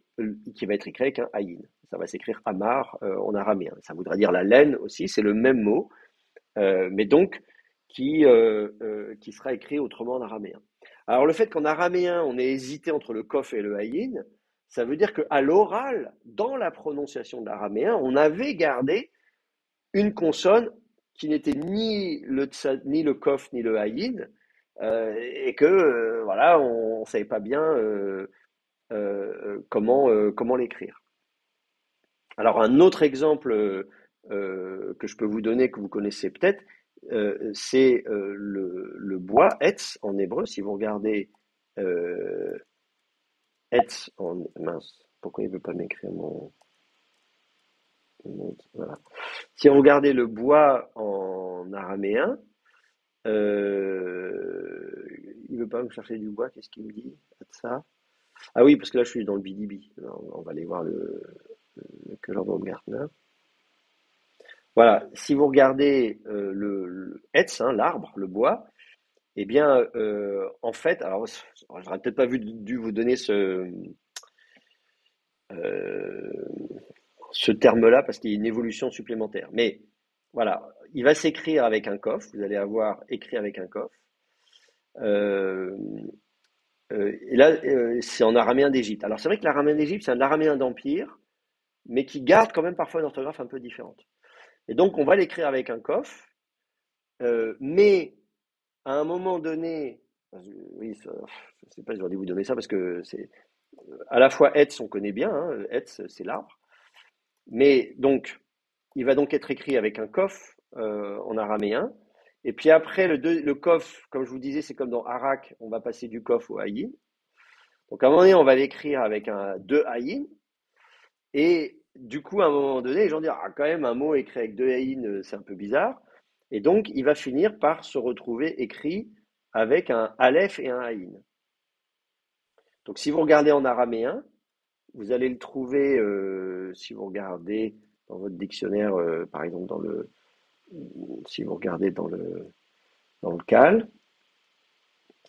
qui va être écrit avec un aïn. Ça va s'écrire amar en araméen. Ça voudra dire la laine aussi, c'est le même mot, mais donc qui sera écrit autrement en araméen. Alors le fait qu'en araméen, on ait hésité entre le kof et le aïn, ça veut dire qu'à l'oral, dans la prononciation de l'araméen, on avait gardé une consonne qui n'était ni le kof ni le aïn, et que voilà, on ne savait pas bien comment l'écrire. Alors un autre exemple que je peux vous donner, que vous connaissez peut-être, c'est le bois, Etz en hébreu. Si vous regardez Etz en... Mince, pourquoi il ne veut pas m'écrire voilà. Si vous regardez le bois en araméen, il ne veut pas me chercher du bois, qu'est-ce qu'il me dit? Ça. Ah oui, parce que là je suis dans le BDB. Alors, on va aller voir le Curler Baumgartner. Voilà, si vous regardez le Etz, hein, l'arbre, le bois, eh bien, en fait, alors j'aurais peut-être pas dû vous donner ce terme-là parce qu'il y a une évolution supplémentaire. Mais voilà, il va s'écrire avec un kof. Vous allez avoir écrit avec un kof. Et là, c'est en araméen d'Égypte. Alors c'est vrai que l'araméen d'Égypte, c'est un araméen d'empire, mais qui garde quand même parfois une orthographe un peu différente. Et donc, on va l'écrire avec un kof, mais à un moment donné, oui, je ne sais pas, j'aurais dû vous donner ça parce que c'est à la fois Etz, on connaît bien, hein, Etz, c'est l'arbre, mais donc, il va donc être écrit avec un kof en araméen, et puis après, le kof, comme je vous disais, c'est comme dans Arak, on va passer du kof au haïn. Donc, à un moment donné, on va l'écrire avec deux haïn, et du coup, à un moment donné, les gens disent, ah, quand même, un mot écrit avec deux haïn, c'est un peu bizarre. Et donc, il va finir par se retrouver écrit avec un aleph et un haïn. Donc, si vous regardez en araméen, vous allez le trouver, si vous regardez dans votre dictionnaire, par exemple, si vous regardez dans le CAL,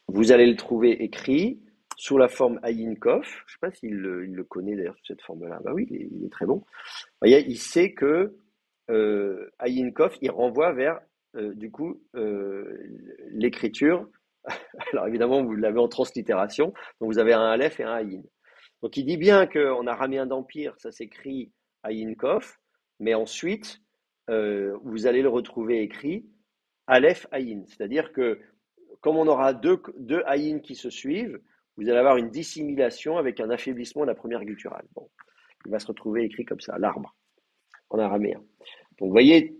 vous allez le trouver écrit sous la forme haïn kof. Je ne sais pas s'il le connaît d'ailleurs, sous cette forme-là. Bah oui, il est très bon. Vous voyez, il sait que haïn kof, il renvoie vers, du coup, l'écriture. Alors évidemment, vous l'avez en translittération, donc vous avez un aleph et un haïn. Donc il dit bien qu'en araméen d'Empire, ça s'écrit haïn kof, mais ensuite, vous allez le retrouver écrit aleph haïn. C'est-à-dire que comme on aura deux haïn qui se suivent, vous allez avoir une dissimulation avec un affaiblissement de la première gutturale. Bon, il va se retrouver écrit comme ça, l'arbre, en araméen. Donc vous voyez,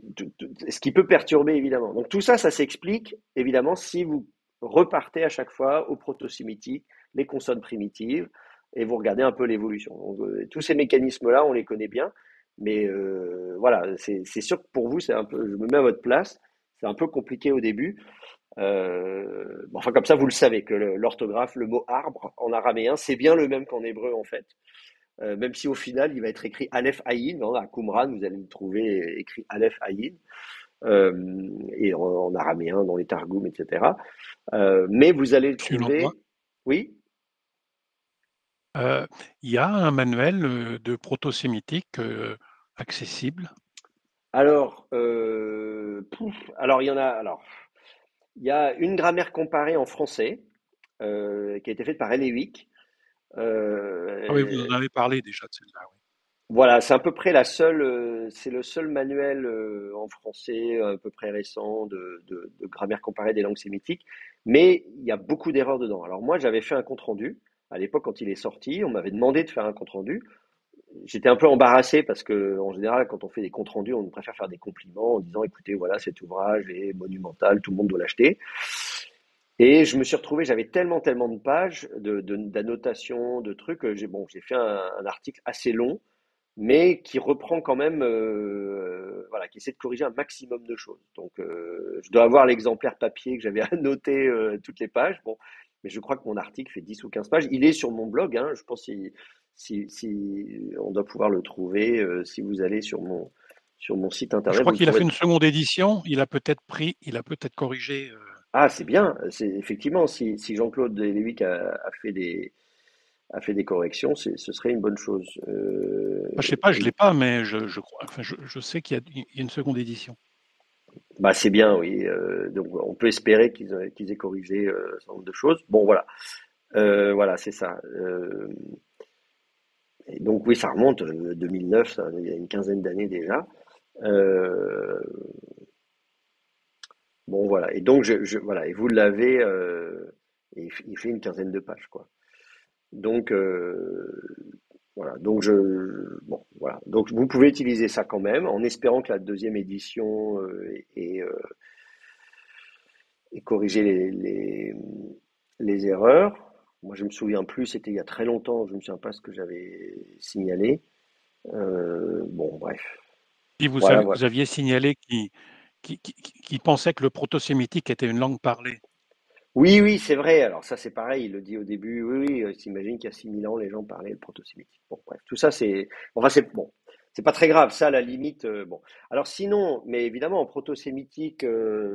ce qui peut perturber évidemment. Donc tout ça, ça s'explique évidemment si vous repartez à chaque fois au proto-sémitique, les consonnes primitives, et vous regardez un peu l'évolution. Donc, tous ces mécanismes-là, on les connaît bien, mais voilà, c'est sûr que pour vous, c'est un peu, je me mets à votre place, c'est un peu compliqué au début. Enfin, comme ça, vous le savez que l'orthographe, le mot arbre en araméen, c'est bien le même qu'en hébreu en fait. Même si au final, il va être écrit Aleph Ayin. À Qumran, vous allez le trouver écrit Aleph Ayin, et en araméen, dans les Targum, etc. Mais vous allez le Monsieur trouver. Langlois, Oui. il y a un manuel de proto-sémitique accessible. Alors, alors il y en a. Alors, il y a une grammaire comparée en français qui a été faite par Elewick. Ah oui, vous en avez parlé déjà de celle-là. Oui. Voilà, c'est à peu près c'est le seul manuel en français à peu près récent de grammaire comparée des langues sémitiques, mais il y a beaucoup d'erreurs dedans. Alors moi, j'avais fait un compte-rendu, à l'époque quand il est sorti, on m'avait demandé de faire un compte-rendu. J'étais un peu embarrassé parce que en général, quand on fait des comptes-rendus, on préfère faire des compliments en disant, écoutez, voilà, cet ouvrage est monumental, tout le monde doit l'acheter. Et je me suis retrouvé, j'avais tellement de pages d'annotations, de trucs, que j'ai fait un article assez long mais qui reprend quand même, voilà, qui essaie de corriger un maximum de choses. Donc, je dois avoir l'exemplaire papier que j'avais annoté toutes les pages. Bon, mais je crois que mon article fait 10 ou 15 pages. Il est sur mon blog, hein, je pense si on doit pouvoir le trouver, si vous allez sur mon site Je internet, crois vous le qu'il a fait trouverez. une seconde édition. Il a peut-être corrigé. Ah, c'est bien. C'est effectivement si Jean-Claude Lévic a fait des corrections, ce serait une bonne chose. Je sais pas, je l'ai pas, mais je crois. Enfin, je sais qu'il y a une seconde édition. Bah, c'est bien, oui. Donc, on peut espérer qu'ils aient corrigé un certain nombre de choses. Bon, voilà. Voilà, c'est ça. Et donc, oui, ça remonte 2009, il y a une quinzaine d'années déjà. Euh, bon, voilà. Et donc, voilà. Et vous l'avez, et il fait une quinzaine de pages, quoi. Donc, voilà. Donc, bon, voilà. Donc, vous pouvez utiliser ça quand même, en espérant que la deuxième édition ait corrigé les erreurs. Moi, je me souviens plus, c'était il y a très longtemps, je me souviens pas ce que j'avais signalé. Bon, bref. Et Voilà, voilà. vous aviez signalé qui pensait que le proto-sémitique était une langue parlée. Oui, oui, c'est vrai. Alors ça, c'est pareil. Il le dit au début. Oui, oui. S'imagine qu'il y a 6000 ans, les gens parlaient le proto-sémitique. Bon, bref, tout ça, c'est. Enfin, c'est bon. C'est pas très grave. Ça, à la limite. Bon. Alors sinon, mais évidemment, en proto-sémitique,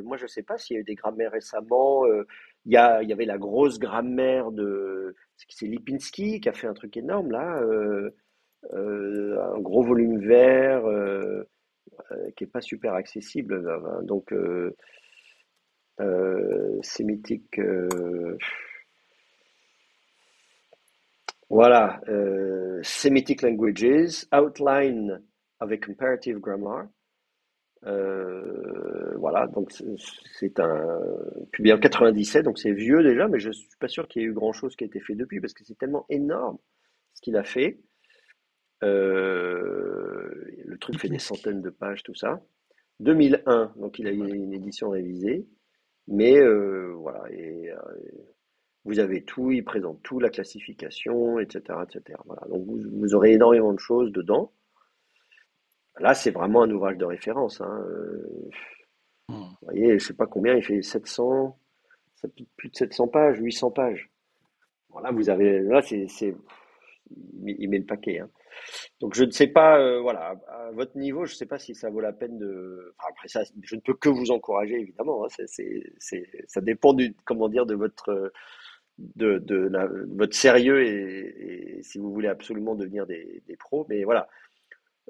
moi, je sais pas s'il y a eu des grammaires récemment. Il y avait la grosse grammaire de. C'est Lipinski qui a fait un truc énorme là. Un gros volume vert qui est pas super accessible. Donc, sémitique. Voilà, Semitic Languages, Outline of a Comparative Grammar. Voilà, donc c'est un publié en 97, donc c'est vieux déjà, mais je suis pas sûr qu'il y ait eu grand-chose qui a été fait depuis, parce que c'est tellement énorme ce qu'il a fait. Le truc fait des Lipinski. centaines de pages, tout ça. 2001, donc il a eu une édition révisée, mais voilà, et vous avez tout, il présente tout, la classification, etc., etc. Voilà. Donc vous aurez énormément de choses dedans. Là, c'est vraiment un ouvrage de référence, hein. Hmm. Vous voyez, je sais pas combien, il fait 700, ça fait plus de 700 pages, 800 pages. Voilà, vous avez, là, il met le paquet, hein. Donc je ne sais pas, voilà, à votre niveau, je ne sais pas si ça vaut la peine de. Enfin, après ça, je ne peux que vous encourager, évidemment, hein. Ça dépend comment dire, de votre sérieux et si vous voulez absolument devenir des pros. Mais voilà.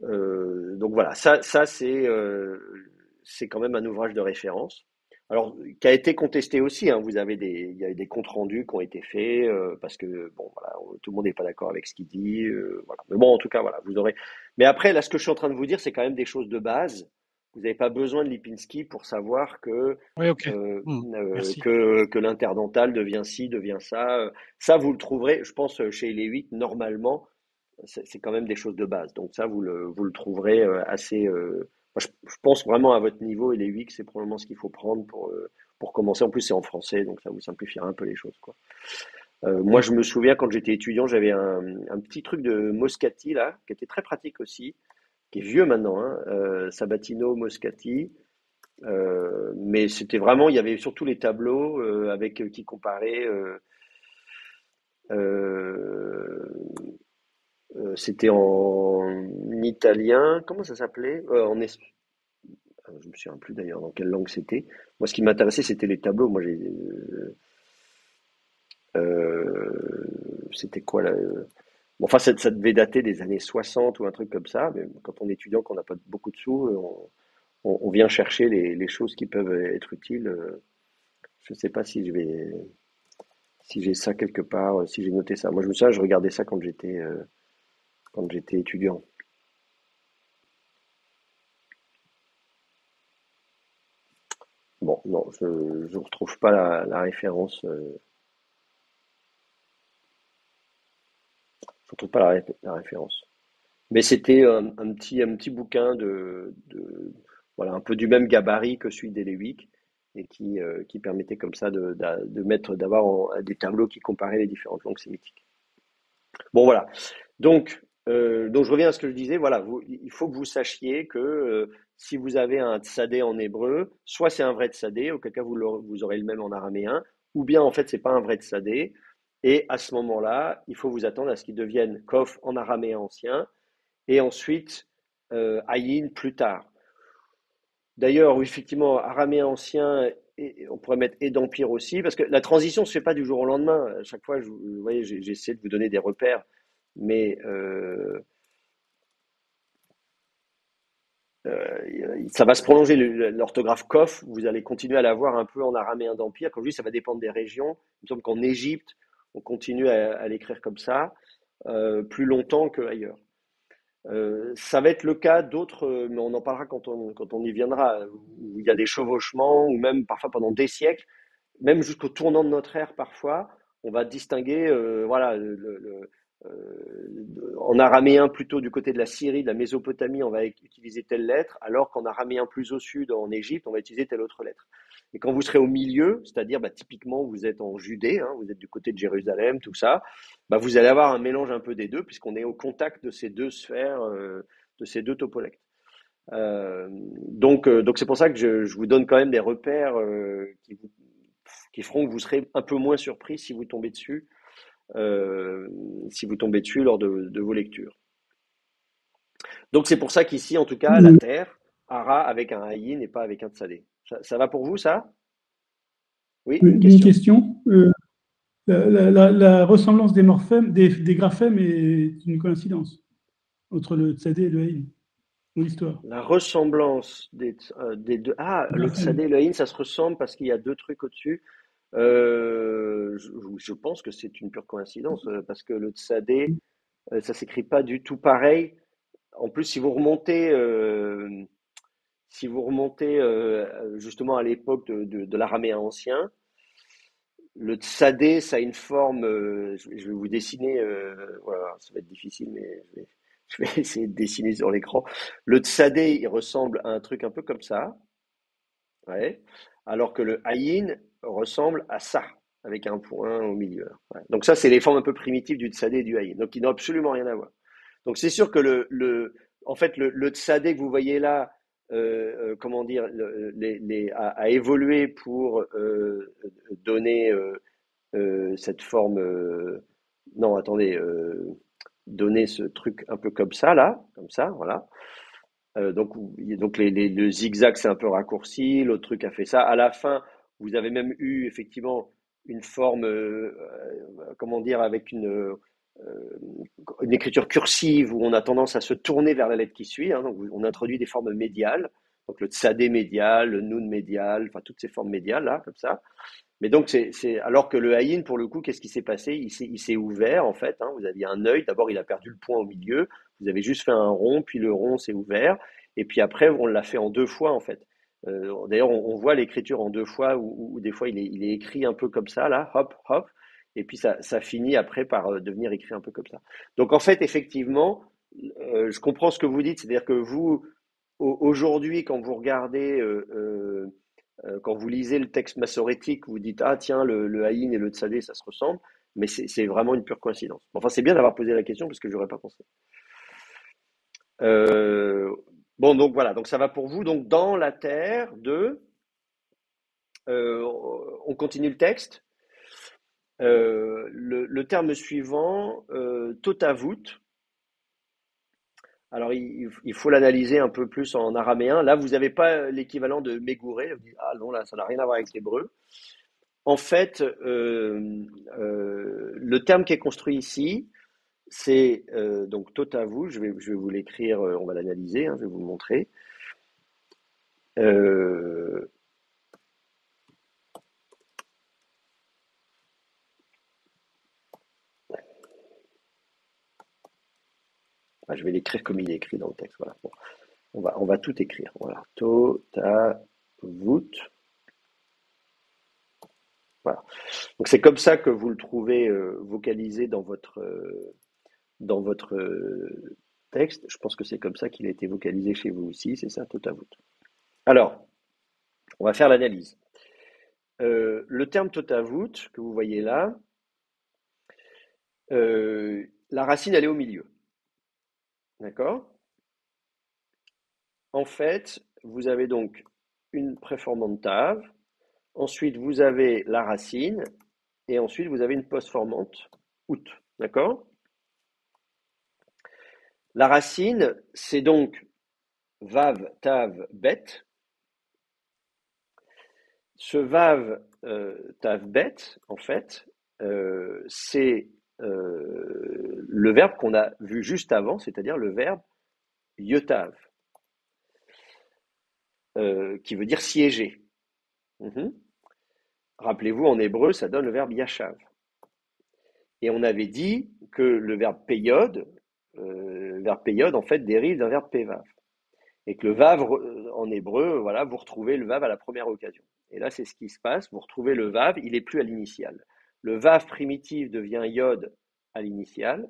Donc voilà, ça c'est quand même un ouvrage de référence. Alors, qui a été contesté aussi, hein. Il y a des comptes rendus qui ont été faits parce que bon, voilà, tout le monde n'est pas d'accord avec ce qu'il dit. Voilà. Mais bon, en tout cas, voilà, vous aurez. Mais après, là, ce que je suis en train de vous dire, c'est quand même des choses de base. Vous n'avez pas besoin de Lipinski pour savoir Oui, ok. Hmm. Merci. que l'interdental devient ci, devient ça. Ça, vous le trouverez, je pense, chez les 8 normalement c'est quand même des choses de base. Donc ça, vous le trouverez assez. Moi, je pense vraiment à votre niveau et les UX, c'est probablement ce qu'il faut prendre pour commencer. En plus, c'est en français, donc ça vous simplifiera un peu les choses, quoi. Moi, Hmm. je me souviens quand j'étais étudiant, j'avais un petit truc de Moscati là, qui était très pratique aussi, qui est vieux maintenant, hein, Sabatino Moscati. Mais c'était vraiment, il y avait surtout les tableaux avec qui comparaient. Euh, C'était en italien, comment ça s'appelait? Je me souviens plus d'ailleurs dans quelle langue c'était. Moi, ce qui m'intéressait, c'était les tableaux. Moi, c'était quoi là? Bon, enfin, ça devait dater des années 60 ou un truc comme ça. Mais quand on est étudiant, qu'on n'a pas beaucoup de sous, on vient chercher les choses qui peuvent être utiles. Je ne sais pas si j'ai ça quelque part, si j'ai noté ça. Moi, je me souviens, je regardais ça quand j'étais étudiant. Bon, non, je ne retrouve pas la référence. Je retrouve pas la référence. Mais c'était un petit bouquin voilà, un peu du même gabarit que celui d'Elewick et qui permettait comme ça d'avoir des tableaux qui comparaient les différentes langues sémitiques. Bon, voilà. Donc je reviens à ce que je disais. Voilà, il faut que vous sachiez que si vous avez un tsadé en hébreu, soit c'est un vrai tsadé, auquel cas vous aurez le même en araméen, ou bien en fait c'est pas un vrai tsadé. Et à ce moment-là, il faut vous attendre à ce qu'il devienne kof en araméen ancien et ensuite ayin plus tard. D'ailleurs, oui, effectivement, araméen ancien, et on pourrait mettre et d'empire aussi, parce que la transition ne se fait pas du jour au lendemain. À chaque fois, vous voyez, j'essaie de vous donner des repères, mais ça va se prolonger. L'orthographe kof, vous allez continuer à l'avoir un peu en araméen d'empire. Comme je dis, ça va dépendre des régions. Il me semble qu'en Égypte, on continue à l'écrire comme ça, plus longtemps qu'ailleurs. Ça va être le cas d'autres, mais on en parlera quand on y viendra, où il y a des chevauchements, ou même parfois pendant des siècles, même jusqu'au tournant de notre ère parfois, on va distinguer, voilà, en araméen plutôt du côté de la Syrie, de la Mésopotamie, on va utiliser telle lettre, alors qu'en araméen plus au sud, en Égypte, on va utiliser telle autre lettre. Et quand vous serez au milieu, c'est-à-dire typiquement vous êtes en Judée, hein, vous êtes du côté de Jérusalem, tout ça, vous allez avoir un mélange un peu des deux, puisqu'on est au contact de ces deux sphères, de ces deux topolectes. Donc c'est pour ça que je vous donne quand même des repères qui feront que vous serez un peu moins surpris si vous tombez dessus, lors de vos lectures. Donc c'est pour ça qu'ici, en tout cas, la Terre, Ara avec un Ayin et pas avec un Tsadé. Ça va pour vous, ça? Oui, une Une question. question. La ressemblance des morphèmes, des graphèmes est une coïncidence entre le Tsadé et le Haïn dans l'histoire. La ressemblance des deux. Ah, le Tsadé et le Ayin, ça se ressemble parce qu'il y a deux trucs au-dessus. Je pense que c'est une pure coïncidence parce que le Tsadé, ça s'écrit pas du tout pareil. En plus, si vous remontez justement à l'époque de l'araméen ancien, le Tsadé, ça a une forme. Je vais vous dessiner. Voilà, ça va être difficile, mais je vais essayer de dessiner sur l'écran. Le Tsadé, il ressemble à un truc un peu comme ça, ouais, alors que le Ayin ressemble à ça, avec un point au milieu. Ouais. Donc ça, c'est les formes un peu primitives du Tsadé et du Ayin. Donc ils n'ont absolument rien à voir. Donc c'est sûr que en fait, le Tsadé que vous voyez là, comment dire, a évolué pour donner cette forme. Non, attendez, donner ce truc un peu comme ça, voilà. Donc le zigzag c'est un peu raccourci, l'autre truc a fait ça. À la fin, vous avez même eu effectivement une forme, comment dire, avec une écriture cursive où on a tendance à se tourner vers la lettre qui suit. Hein, donc on introduit des formes médiales, donc le tsadé médial, le nun médial, enfin toutes ces formes médiales là, comme ça. Mais donc alors que le haïn, pour le coup, qu'est-ce qui s'est passé? Il s'est ouvert en fait. Hein, vous aviez un œil. D'abord, il a perdu le point au milieu. Vous avez juste fait un rond, puis le rond s'est ouvert. Et puis après, on l'a fait en deux fois en fait. D'ailleurs, on voit l'écriture en deux fois où des fois il est écrit un peu comme ça là, hop, hop. Et puis ça finit après par devenir écrit un peu comme ça. Donc en fait, effectivement, je comprends ce que vous dites. C'est-à-dire que vous, aujourd'hui, quand vous regardez quand vous lisez le texte massorétique, vous dites ah tiens le haïn et le tsadé ça se ressemble, mais c'est vraiment une pure coïncidence. Enfin c'est bien d'avoir posé la question parce que j'aurais pas pensé. Bon donc voilà, donc ça va pour vous. Donc dans la terre on continue le texte. Le terme suivant, totavut. Alors, il faut l'analyser un peu plus en araméen. Là, vous n'avez pas l'équivalent de Mégouré. Vous dites, ah non, là, ça n'a rien à voir avec l'hébreu. En fait, le terme qui est construit ici, c'est donc totavu. Je vais vous l'écrire, on va l'analyser, hein, je vais vous le montrer. Je vais l'écrire comme il est écrit dans le texte. Voilà. Bon. On va tout écrire. Voilà. Totavut. Voilà. Donc c'est comme ça que vous le trouvez vocalisé dans votre texte. Je pense que c'est comme ça qu'il a été vocalisé chez vous aussi. C'est ça, totavut. Alors, on va faire l'analyse. Le terme totavut que vous voyez là, la racine elle est au milieu. D'accord? En fait, vous avez donc une préformante tave, ensuite vous avez la racine, et ensuite vous avez une postformante out. D'accord? La racine, c'est donc vav, tav, bet. Ce vav, tav, bet, en fait, c'est le verbe qu'on a vu juste avant, c'est-à-dire le verbe yotav, qui veut dire siéger. Rappelez-vous, en hébreu, ça donne le verbe yashav. Et on avait dit que le verbe peyod, en fait, dérive d'un verbe pevav. Et que le vav, en hébreu, voilà, vous retrouvez le vav à la première occasion. Et là, c'est ce qui se passe. Vous retrouvez le vav, il n'est plus à l'initiale. le vav primitif devient yod à l'initiale,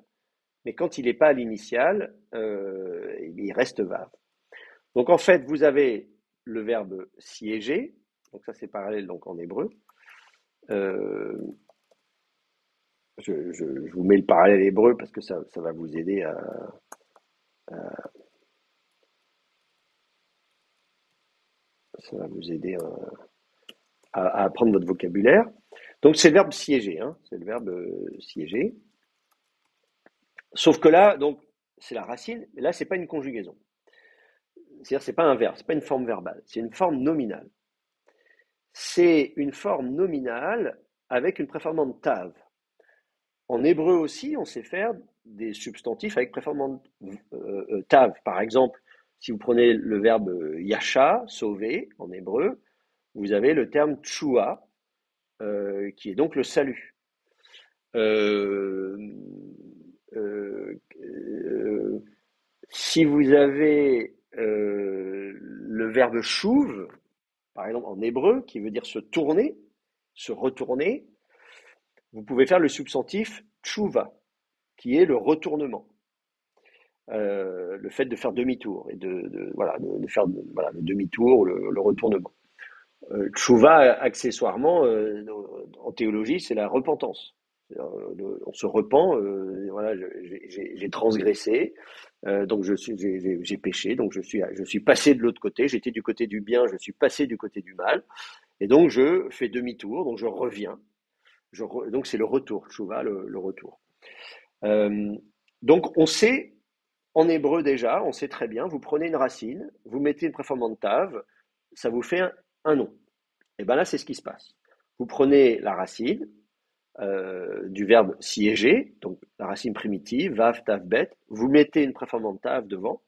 mais quand il n'est pas à l'initiale, il reste vav. Donc en fait, vous avez le verbe siéger, donc ça c'est parallèle donc en hébreu. Je vous mets le parallèle hébreu parce que ça va vous aider ça va vous aider à apprendre votre vocabulaire. Donc c'est le verbe siéger, hein, c'est le verbe siéger. Sauf que là, donc c'est la racine, mais là c'est pas une conjugaison. C'est-à-dire c'est pas un verbe, c'est pas une forme verbale, c'est une forme nominale. C'est une forme nominale avec une préformante tav. En hébreu aussi, on sait faire des substantifs avec préformante tav. Par exemple, si vous prenez le verbe yasha, sauver, en hébreu, vous avez le terme tshua, qui est donc le salut. Si vous avez le verbe shuv, par exemple en hébreu, qui veut dire se tourner, se retourner, vous pouvez faire le substantif tshuva, qui est le retournement. Le fait de faire demi-tour et de faire le demi-tour, le retournement. Tshuva, accessoirement, en théologie, c'est la repentance. On se repent, j'ai transgressé, donc j'ai péché, donc je suis passé de l'autre côté, j'étais du côté du bien, je suis passé du côté du mal, et donc je fais demi-tour, donc je reviens. Donc c'est le retour, tshuva, le retour. Donc on sait, en hébreu déjà, on sait très bien, vous prenez une racine, vous mettez une préformante tav, ça vous fait un nom. Et bien là, c'est ce qui se passe. Vous prenez la racine du verbe siéger, donc la racine primitive, vav, tav, bet, vous mettez une préformante tav devant,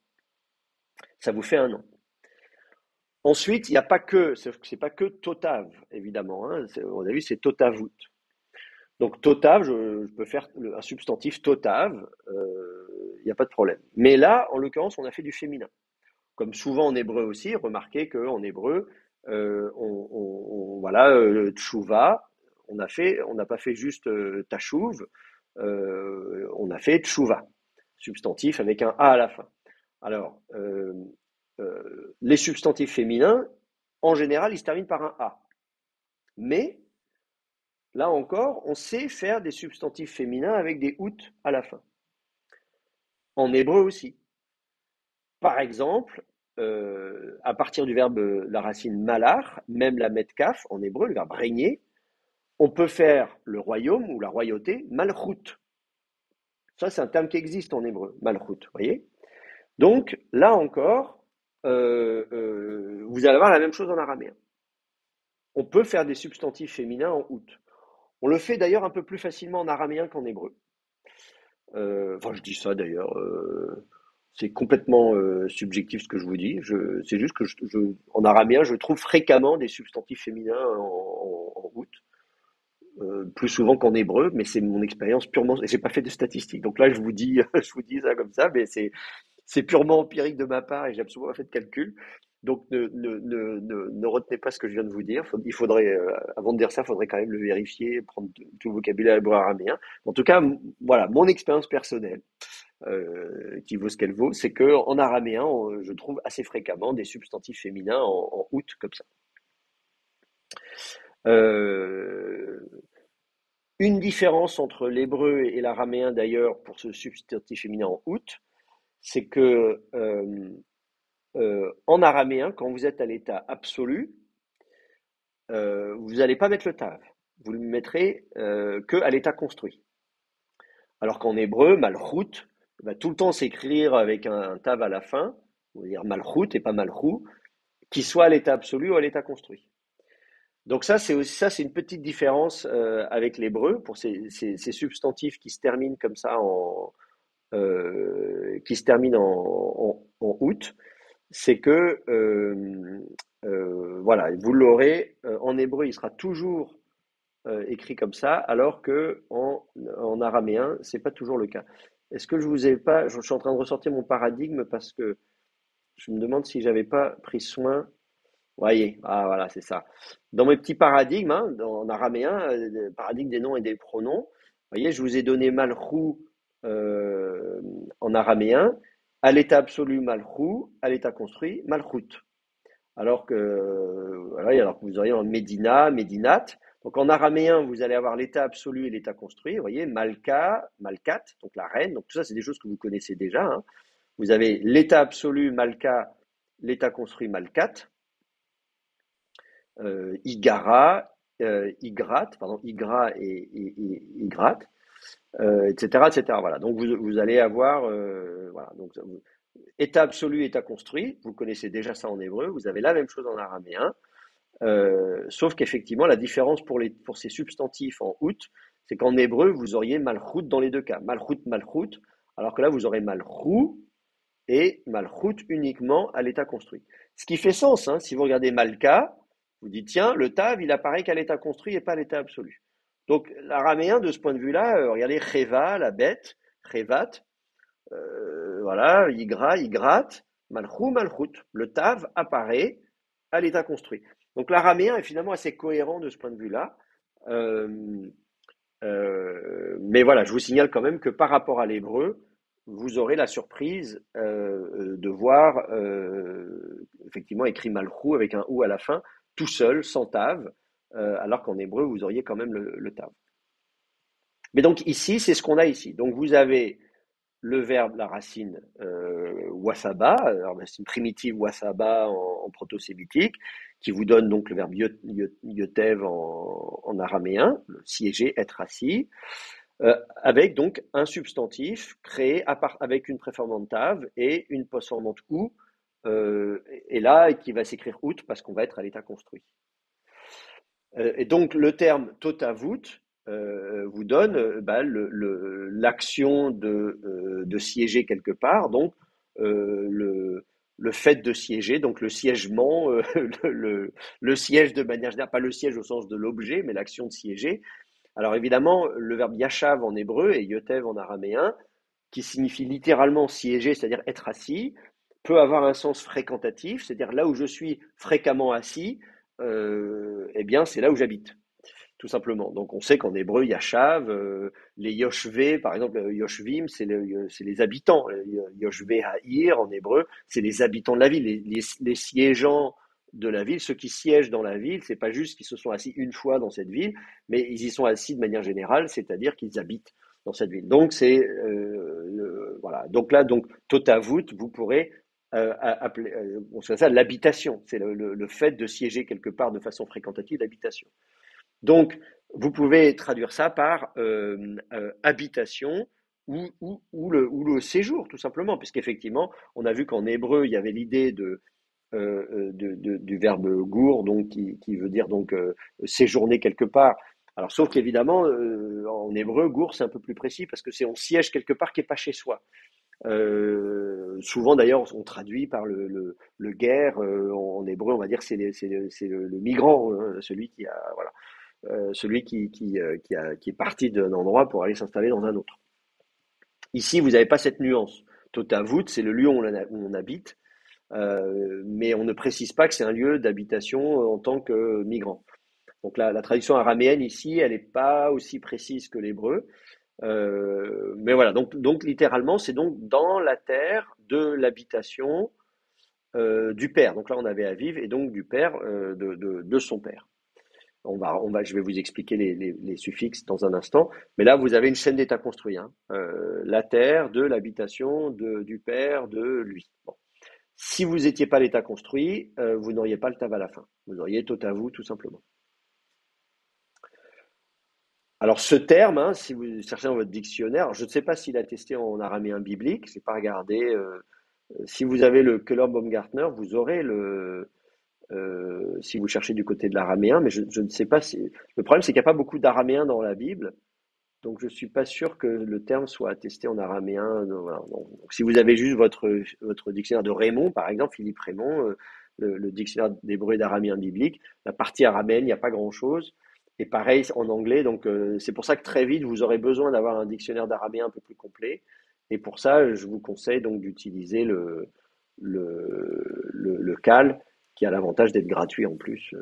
ça vous fait un nom. Ensuite, il n'y a pas que, c'est pas que totav, évidemment, hein, on a vu, c'est totavout. Donc totav, je peux faire un substantif totav, il n'y a pas de problème. Mais là, en l'occurrence, on a fait du féminin. Comme souvent en hébreu aussi, remarquez qu'en hébreu, tshuva, on n'a pas fait juste tashuv, on a fait tshuva, substantif avec un a à la fin. Alors, les substantifs féminins, en général, ils se terminent par un a. Mais là encore, on sait faire des substantifs féminins avec des out à la fin. En hébreu aussi. Par exemple, à partir du verbe, la racine malar, même la metkaf en hébreu, le verbe régner, on peut faire le royaume ou la royauté malchut. Ça, c'est un terme qui existe en hébreu, malchut, voyez. Donc, là encore, vous allez avoir la même chose en araméen. On peut faire des substantifs féminins en out. On le fait d'ailleurs un peu plus facilement en araméen qu'en hébreu. Je dis ça d'ailleurs, c'est complètement subjectif ce que je vous dis. C'est juste que en araméen, je trouve fréquemment des substantifs féminins en out, plus souvent qu'en hébreu, mais c'est mon expérience purement. J'ai pas fait de statistiques, donc là je vous dis ça comme ça, mais c'est purement empirique de ma part et j'ai absolument pas fait de calcul. Donc ne retenez pas ce que je viens de vous dire. Il faudrait, avant de dire ça, il faudrait quand même le vérifier, prendre tout le vocabulaire hébreu-araméen. En tout cas, voilà, mon expérience personnelle, qui vaut ce qu'elle vaut, c'est que en araméen, je trouve assez fréquemment des substantifs féminins en out comme ça. Une différence entre l'hébreu et l'araméen d'ailleurs pour ce substantif féminin en out, c'est que en araméen, quand vous êtes à l'état absolu, vous n'allez pas mettre le tav. Vous le mettrez que à l'état construit. Alors qu'en hébreu, malchut, va tout le temps s'écrire avec un tav à la fin, on va dire malchut et pas malchou, qui soit à l'état absolu ou à l'état construit. Donc ça, c'est une petite différence avec l'hébreu pour ces substantifs qui se terminent comme ça en out. C'est que vous l'aurez en hébreu, il sera toujours écrit comme ça, alors que en araméen, c'est pas toujours le cas. Est-ce que je suis en train de ressortir mon paradigme parce que je me demande si j'avais pas pris soin Voyez, ah voilà, c'est ça. Dans mes petits paradigmes, hein, en araméen, le paradigme des noms et des pronoms, vous voyez, je vous ai donné malchou euh, en araméen, à l'état absolu malchou, à l'état construit malchout. Alors que, voilà, alors que vous auriez en Médina, Médinat. Donc en araméen, vous allez avoir l'état absolu et l'état construit. Vous voyez, Malka, Malkat, donc la reine. Donc tout ça, c'est des choses que vous connaissez déjà, hein. Vous avez l'état absolu Malka, l'état construit Malkat, Igara, Igrat, pardon, Igra et Igrat, etc., etc. Voilà. Donc vous allez avoir, voilà. Donc état absolu, état construit. Vous connaissez déjà ça en hébreu. Vous avez la même chose en araméen. Sauf qu'effectivement, la différence pour ces substantifs en out, c'est qu'en hébreu, vous auriez malchut dans les deux cas. Malchut, malchut, alors que là, vous aurez malchou et malchut uniquement à l'état construit. Ce qui fait sens, hein, si vous regardez malka, vous dites, tiens, le tav, il apparaît qu'à l'état construit et pas à l'état absolu. Donc, l'araméen, de ce point de vue-là, regardez, cheva, la bête, chevat, voilà, igra, igrat, malchou, malchut. Le tav apparaît à l'état construit. Donc l'araméen est finalement assez cohérent de ce point de vue-là. Euh, mais voilà, je vous signale quand même que par rapport à l'hébreu, vous aurez la surprise de voir effectivement écrit malchou avec un ou à la fin, tout seul, sans tav, alors qu'en hébreu, vous auriez quand même le tav. Mais donc ici, c'est ce qu'on a ici. Donc vous avez le verbe, la racine wasaba, la racine primitive wasaba en proto-sémitique, qui vous donne donc le verbe yotev en araméen, le siéger, être assis, avec donc un substantif créé avec une préformante tav et une postformante ou, et là qui va s'écrire out parce qu'on va être à l'état construit. Et donc le terme totavut vous donne l'action de siéger quelque part, donc le fait de siéger, donc le siègement, le siège de manière générale, pas le siège au sens de l'objet, mais l'action de siéger. Alors évidemment, le verbe yashav en hébreu et yotev en araméen, qui signifie littéralement siéger, c'est-à-dire être assis, peut avoir un sens fréquentatif, c'est-à-dire là où je suis fréquemment assis, eh bien c'est là où j'habite, tout simplement. Donc on sait qu'en hébreu, yashav, les yoshvé, par exemple, yoshvim, c'est les habitants. Yoshvé ha'ir en hébreu, c'est les habitants de la ville, les siégeants de la ville, ceux qui siègent dans la ville, c'est pas juste qu'ils se sont assis une fois dans cette ville, mais ils y sont assis de manière générale, c'est-à-dire qu'ils habitent dans cette ville. Donc c'est voilà. Donc là, donc totavut, vous pourrez appeler, on sait ça l'habitation, c'est le fait de siéger quelque part de façon fréquentative, l'habitation. Donc, vous pouvez traduire ça par habitation ou le séjour, tout simplement, puisqu'effectivement, on a vu qu'en hébreu, il y avait l'idée du verbe gour, donc qui veut dire donc séjourner quelque part. Alors, sauf qu'évidemment, en hébreu, gour, c'est un peu plus précis parce que c'est on siège quelque part qui n'est pas chez soi. Souvent d'ailleurs, on traduit par le guerre en hébreu, on va dire c'est le migrant, hein, celui qui a voilà. Celui qui est parti d'un endroit pour aller s'installer dans un autre. Ici, vous n'avez pas cette nuance. Totavut, c'est le lieu où on habite, mais on ne précise pas que c'est un lieu d'habitation en tant que migrant. Donc la traduction araméenne ici, elle n'est pas aussi précise que l'hébreu. Mais voilà, donc littéralement, c'est donc dans la terre de l'habitation du père. Donc là, on avait Aviv et donc du père de son père. Je vais vous expliquer les suffixes dans un instant. Mais là, vous avez une chaîne d'état construit. Hein. La terre, de l'habitation, du père, de lui. Bon. Si vous n'étiez pas l'état construit, vous n'auriez pas le tav à la fin. Vous auriez totavu, tout simplement. Alors, ce terme, hein, si vous cherchez dans votre dictionnaire, je ne sais pas s'il a testé en araméen biblique, je n'ai pas regardé. Si vous avez le Keller Baumgartner, vous aurez si vous cherchez du côté de l'araméen, mais je ne sais pas si. Le problème, c'est qu'il n'y a pas beaucoup d'araméen dans la Bible, donc je ne suis pas sûr que le terme soit attesté en araméen. Voilà. Donc, si vous avez juste votre dictionnaire de Raymond, par exemple, Philippe Raymond, le dictionnaire d'hébreu et d'araméen biblique, la partie araméenne, il n'y a pas grand-chose. Et pareil en anglais, donc c'est pour ça que très vite, vous aurez besoin d'avoir un dictionnaire d'araméen un peu plus complet. Et pour ça, je vous conseille donc d'utiliser le CAL, qui a l'avantage d'être gratuit en plus.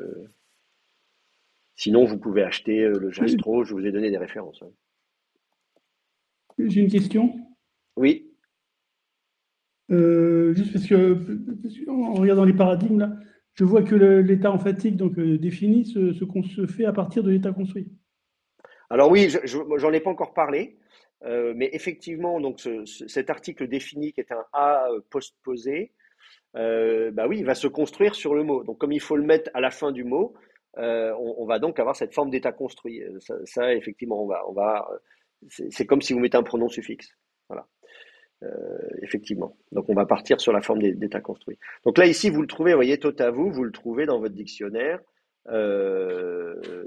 Sinon, vous pouvez acheter le Jastro, je vous ai donné des références. Hein. J'ai une question. Oui, Juste parce que, en regardant les paradigmes, là, je vois que l'état emphatique donc, défini se fait à partir de l'état construit. alors oui, j'en ai pas encore parlé, mais effectivement, donc cet article défini qui est un A postposé, bah oui, il va se construire sur le mot. Donc comme il faut le mettre à la fin du mot, on va donc avoir cette forme d'état construit. Ça, effectivement, c'est comme si vous mettez un pronom suffixe. Voilà. Effectivement. Donc on va partir sur la forme d'état construit. Donc là ici vous le trouvez, vous voyez, totavu, vous le trouvez dans votre dictionnaire,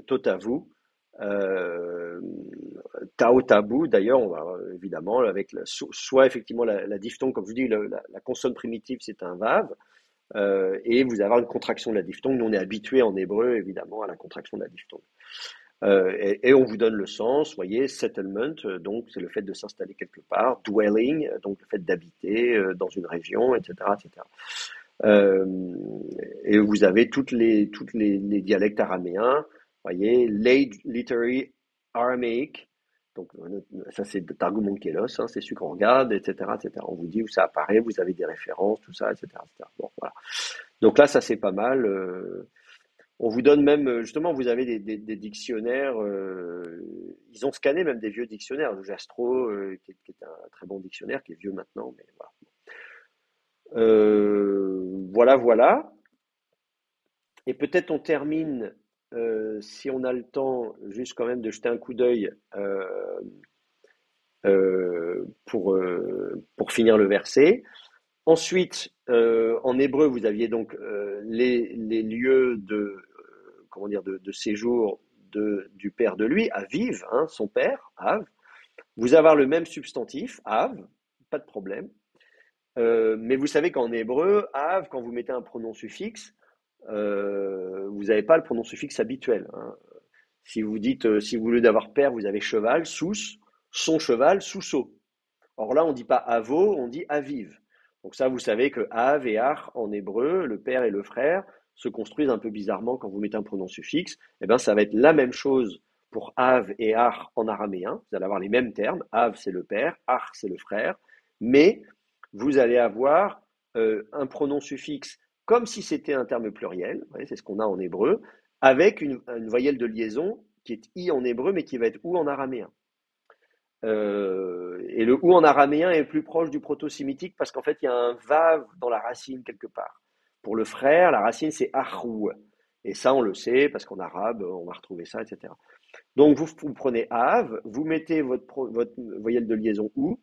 totavu, euh, taotabu. D'ailleurs, on va évidemment avec soit effectivement la diphtongue, comme je vous dis, la consonne primitive c'est un vav, et vous avez une contraction de la diphtongue. Nous on est habitué en hébreu évidemment à la contraction de la diphtongue. Et on vous donne le sens, voyez, settlement, donc c'est le fait de s'installer quelque part, dwelling, donc le fait d'habiter dans une région, etc., etc. Et vous avez toutes les dialectes araméens, voyez, late literary Aramaic, donc ça c'est Targum Onkelos, hein, c'est celui qu'on regarde, etc., etc. On vous dit où ça apparaît, vous avez des références, tout ça, etc., etc. Bon, voilà. Donc là, ça c'est pas mal. On vous donne même, justement, vous avez des dictionnaires, ils ont scanné même des vieux dictionnaires, le Jastro, qui est un très bon dictionnaire, qui est vieux maintenant, mais voilà. Voilà. Et peut-être on termine, si on a le temps, juste quand même de jeter un coup d'œil pour finir le verset. Ensuite, en hébreu, vous aviez donc les lieux de séjour du père de lui, Aviv, hein, son père, Av. Vous avez le même substantif, Av, pas de problème. Mais vous savez qu'en hébreu, Av, quand vous mettez un pronom suffixe, vous n'avez pas le pronom suffixe habituel. Hein. Si vous dites, si vous voulez d'avoir père, vous avez cheval, sous, son cheval, sous-so. Or là, on ne dit pas avo, on dit aviv. Donc ça, vous savez que av et ach en hébreu, le père et le frère, se construisent un peu bizarrement quand vous mettez un pronom suffixe. Eh bien, ça va être la même chose pour av et ach en araméen. Vous allez avoir les mêmes termes. Av, c'est le père, ach, c'est le frère. Mais vous allez avoir un pronom suffixe comme si c'était un terme pluriel. C'est ce qu'on a en hébreu, avec une voyelle de liaison qui est i en hébreu, mais qui va être ou en araméen. Et le ou en araméen est plus proche du proto-sémitique parce qu'en fait, il y a un vav dans la racine quelque part. Pour le frère, la racine c'est achou. Et ça, on le sait parce qu'en arabe, on va retrouver ça, etc. Donc, vous prenez av, vous mettez votre voyelle de liaison ou,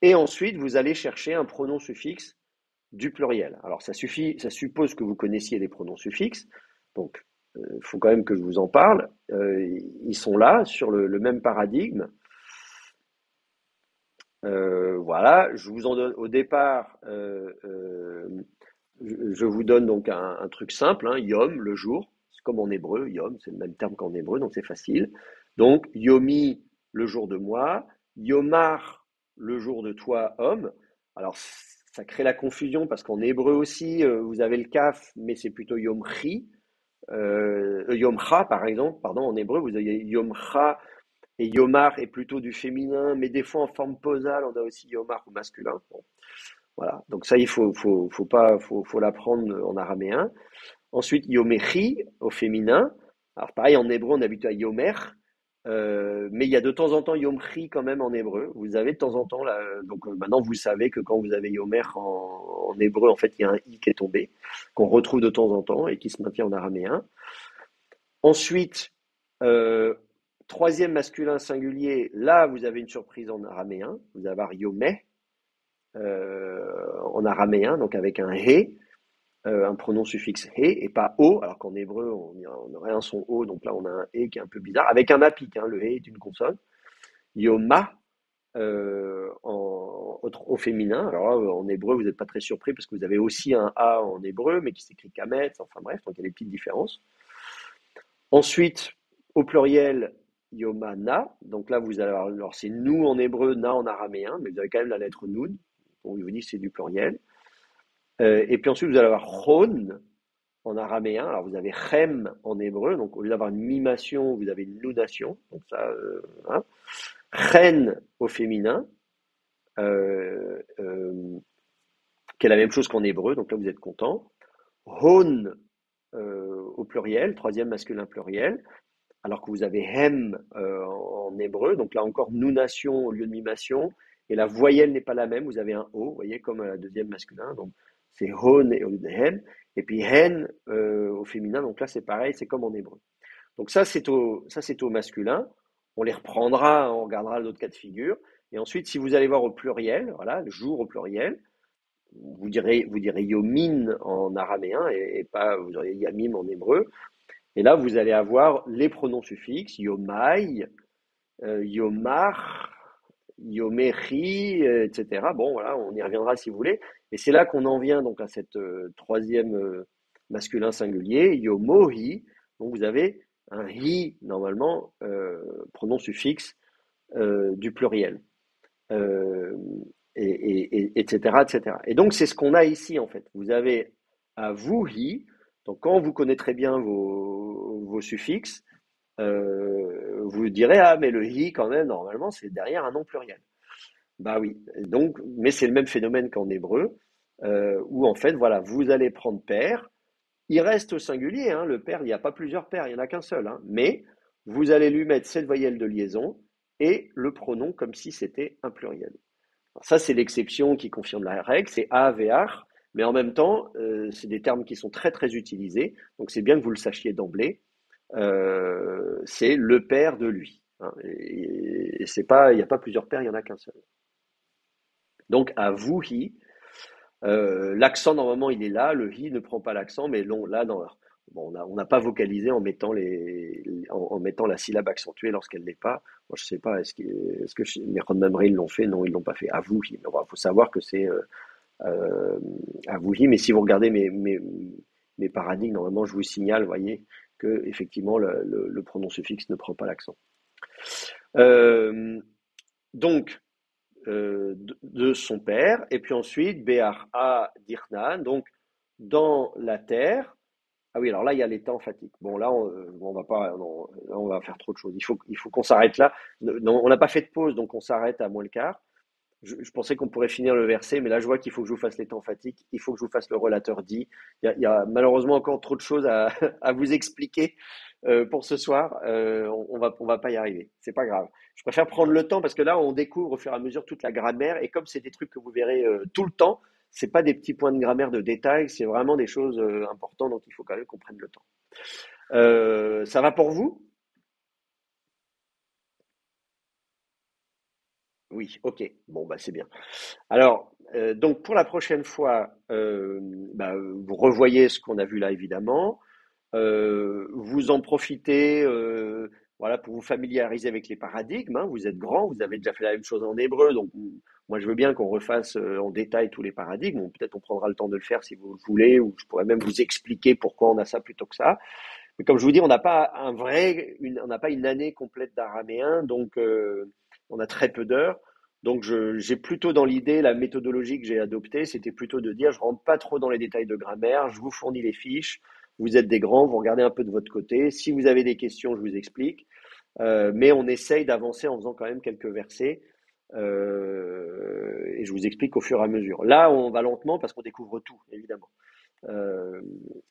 et ensuite, vous allez chercher un pronom suffixe du pluriel. Alors, ça suppose que vous connaissiez les pronoms suffixes. Donc, il faut quand même que je vous en parle. Ils sont là, sur le même paradigme. Voilà, je vous en donne au départ, je vous donne donc un truc simple, hein, yom, le jour, c'est comme en hébreu, yom, c'est le même terme qu'en hébreu, donc c'est facile. Donc, yomi, le jour de moi, yomar, le jour de toi, homme. Alors, ça crée la confusion parce qu'en hébreu aussi, vous avez le kaf, mais c'est plutôt yomchi. Yomcha, par exemple, pardon, en hébreu, vous avez yomcha. Et Yomar est plutôt du féminin, mais des fois en forme posale, on a aussi Yomar au masculin. Bon, voilà. Donc ça, il faut l'apprendre en araméen. Ensuite, Yomechi au féminin. Alors pareil, en hébreu, on est habitué à Yomer, mais il y a de temps en temps Yomchi quand même en hébreu. Vous avez de temps en temps là. Donc maintenant, vous savez que quand vous avez Yomer en hébreu, en fait, il y a un i qui est tombé, qu'on retrouve de temps en temps et qui se maintient en araméen. Ensuite, troisième masculin singulier, là vous avez une surprise en araméen, vous allez avoir yomeh en araméen, donc avec un he, un pronom suffixe he et pas o, alors qu'en hébreu on aurait un son o, donc là on a un he qui est un peu bizarre, avec un apic, hein, le he est une consonne. Yoma au féminin, alors là, en hébreu vous n'êtes pas très surpris parce que vous avez aussi un a en hébreu, mais qui s'écrit kamet, enfin bref, donc il y a des petites différences. Ensuite, au pluriel, Yomana, donc là vous allez avoir, alors c'est nous en hébreu, na en araméen, mais vous avez quand même la lettre nun, on vous dit que c'est du pluriel. Et puis ensuite vous allez avoir chon en araméen. Alors vous avez chem en hébreu, donc au lieu d'avoir une mimation, vous avez une nunation. Donc ça, hein. Chen au féminin, euh, euh, qui est la même chose qu'en hébreu, donc là vous êtes content. Hon au pluriel, troisième masculin pluriel, alors que vous avez hem en hébreu, donc là encore nunation au lieu de mimation, et la voyelle n'est pas la même, vous avez un O, vous voyez, comme la deuxième masculin, donc c'est hon au lieu de hem, et puis hen au féminin, donc là c'est pareil, c'est comme en hébreu. Donc ça c'est au masculin, on les reprendra, on regardera l'autre cas de figure, et ensuite si vous allez voir au pluriel, voilà, le jour au pluriel, vous direz yomin en araméen et pas vous aurez yamim en hébreu. Et là, vous allez avoir les pronoms suffixes, yomai, yomar, yomechi, etc. Bon, voilà, on y reviendra si vous voulez. Et c'est là qu'on en vient donc à cette troisième masculin singulier, yomohi. Donc vous avez un hi, normalement, pronom suffixe du pluriel. Etc., etc. Et donc, c'est ce qu'on a ici, en fait. Vous avez à vous, hi. Donc, quand vous connaîtrez bien vos suffixes, vous direz, ah, mais le hi, quand même, normalement, c'est derrière un nom pluriel. Bah oui. Donc, mais c'est le même phénomène qu'en hébreu, où, en fait, voilà, vous allez prendre père. Il reste au singulier, hein, le père, il n'y a pas plusieurs pères, il n'y en a qu'un seul. Hein, mais vous allez lui mettre cette voyelle de liaison et le pronom comme si c'était un pluriel. Alors ça, c'est l'exception qui confirme la règle, c'est a, ve'ach, mais en même temps, c'est des termes qui sont très très utilisés, donc c'est bien que vous le sachiez d'emblée. C'est le père de lui. Hein, et c'est pas, il n'y a pas plusieurs pères, il n'y en a qu'un seul. Donc à vous, hi, l'accent normalement il est là, le hi ne prend pas l'accent, mais là, bon, on n'a pas vocalisé en mettant en mettant la syllabe accentuée lorsqu'elle n'est pas. Moi, je sais pas, est-ce que les Ron Mamre l'ont fait? Non, ils l'ont pas fait. À vous, il faut savoir que c'est à vous, mais si vous regardez mes paradigmes, normalement, je vous signale, voyez, que effectivement le pronom suffixe ne prend pas l'accent. Donc de son père, et puis ensuite Béar A Dirnan, donc dans la terre. Ah oui, alors là, il y a l'état emphatique. Bon, là, on va pas, non, là, on va faire trop de choses. Il faut qu'on s'arrête là. Non, on n'a pas fait de pause, donc on s'arrête à moins le quart. Je pensais qu'on pourrait finir le verset, mais là, je vois qu'il faut que je vous fasse l'état emphatique. Il faut que je vous fasse le relateur dit. Il y a malheureusement encore trop de choses à, à vous expliquer pour ce soir. On va pas y arriver. C'est pas grave. Je préfère prendre le temps parce que là, on découvre au fur et à mesure toute la grammaire. Et comme c'est des trucs que vous verrez tout le temps, c'est pas des petits points de grammaire de détail, c'est vraiment des choses importantes, donc il faut quand même qu'on prenne le temps. Ça va pour vous? Oui, ok. Bon, bah c'est bien. Alors, donc pour la prochaine fois, vous revoyez ce qu'on a vu là, évidemment. Vous en profitez voilà, pour vous familiariser avec les paradigmes. Hein. Vous êtes grand, vous avez déjà fait la même chose en hébreu, donc moi je veux bien qu'on refasse en détail tous les paradigmes. Bon, peut-être on prendra le temps de le faire si vous le voulez, ou je pourrais même vous expliquer pourquoi on a ça plutôt que ça. Mais comme je vous dis, on n'a pas on n'a pas une année complète d'araméen, donc on a très peu d'heures. Donc j'ai plutôt dans l'idée, la méthodologie que j'ai adoptée, c'était plutôt de dire, je rentre pas trop dans les détails de grammaire, je vous fournis les fiches, vous êtes des grands, vous regardez un peu de votre côté. Si vous avez des questions, je vous explique. Mais on essaye d'avancer en faisant quand même quelques versets. Et je vous explique au fur et à mesure. Là, on va lentement parce qu'on découvre tout, évidemment.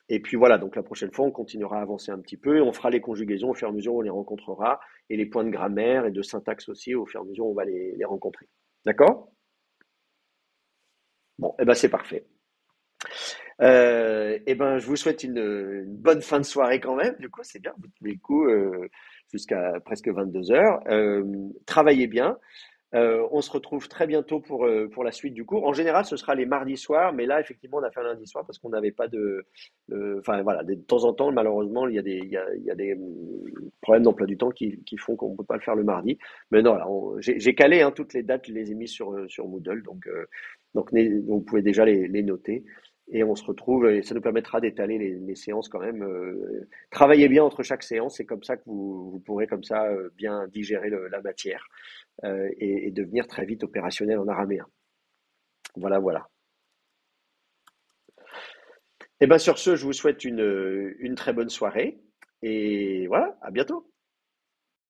Et puis voilà, donc la prochaine fois, on continuera à avancer un petit peu et on fera les conjugaisons au fur et à mesure où on les rencontrera et les points de grammaire et de syntaxe aussi au fur et à mesure où on va les rencontrer. D'accord? Bon, et ben c'est parfait. Et ben je vous souhaite une bonne fin de soirée quand même. Du coup, c'est bien, vous tenez le coup jusqu'à presque 22 heures. Travaillez bien. On se retrouve très bientôt pour la suite du cours. En général, ce sera les mardis soirs, mais là, effectivement, on a fait un lundi soir parce qu'on n'avait pas enfin, voilà, de temps en temps, malheureusement, il y a des problèmes d'emploi du temps qui font qu'on ne peut pas le faire le mardi. Mais non, là, j'ai calé hein, toutes les dates, je les ai mises sur Moodle, donc vous pouvez déjà les noter. Et on se retrouve, et ça nous permettra d'étaler les séances quand même. Travaillez bien entre chaque séance, c'est comme ça que vous pourrez comme ça bien digérer la matière. Et devenir très vite opérationnel en araméen. Voilà, voilà. Et bien sur ce, je vous souhaite une très bonne soirée et voilà, à bientôt.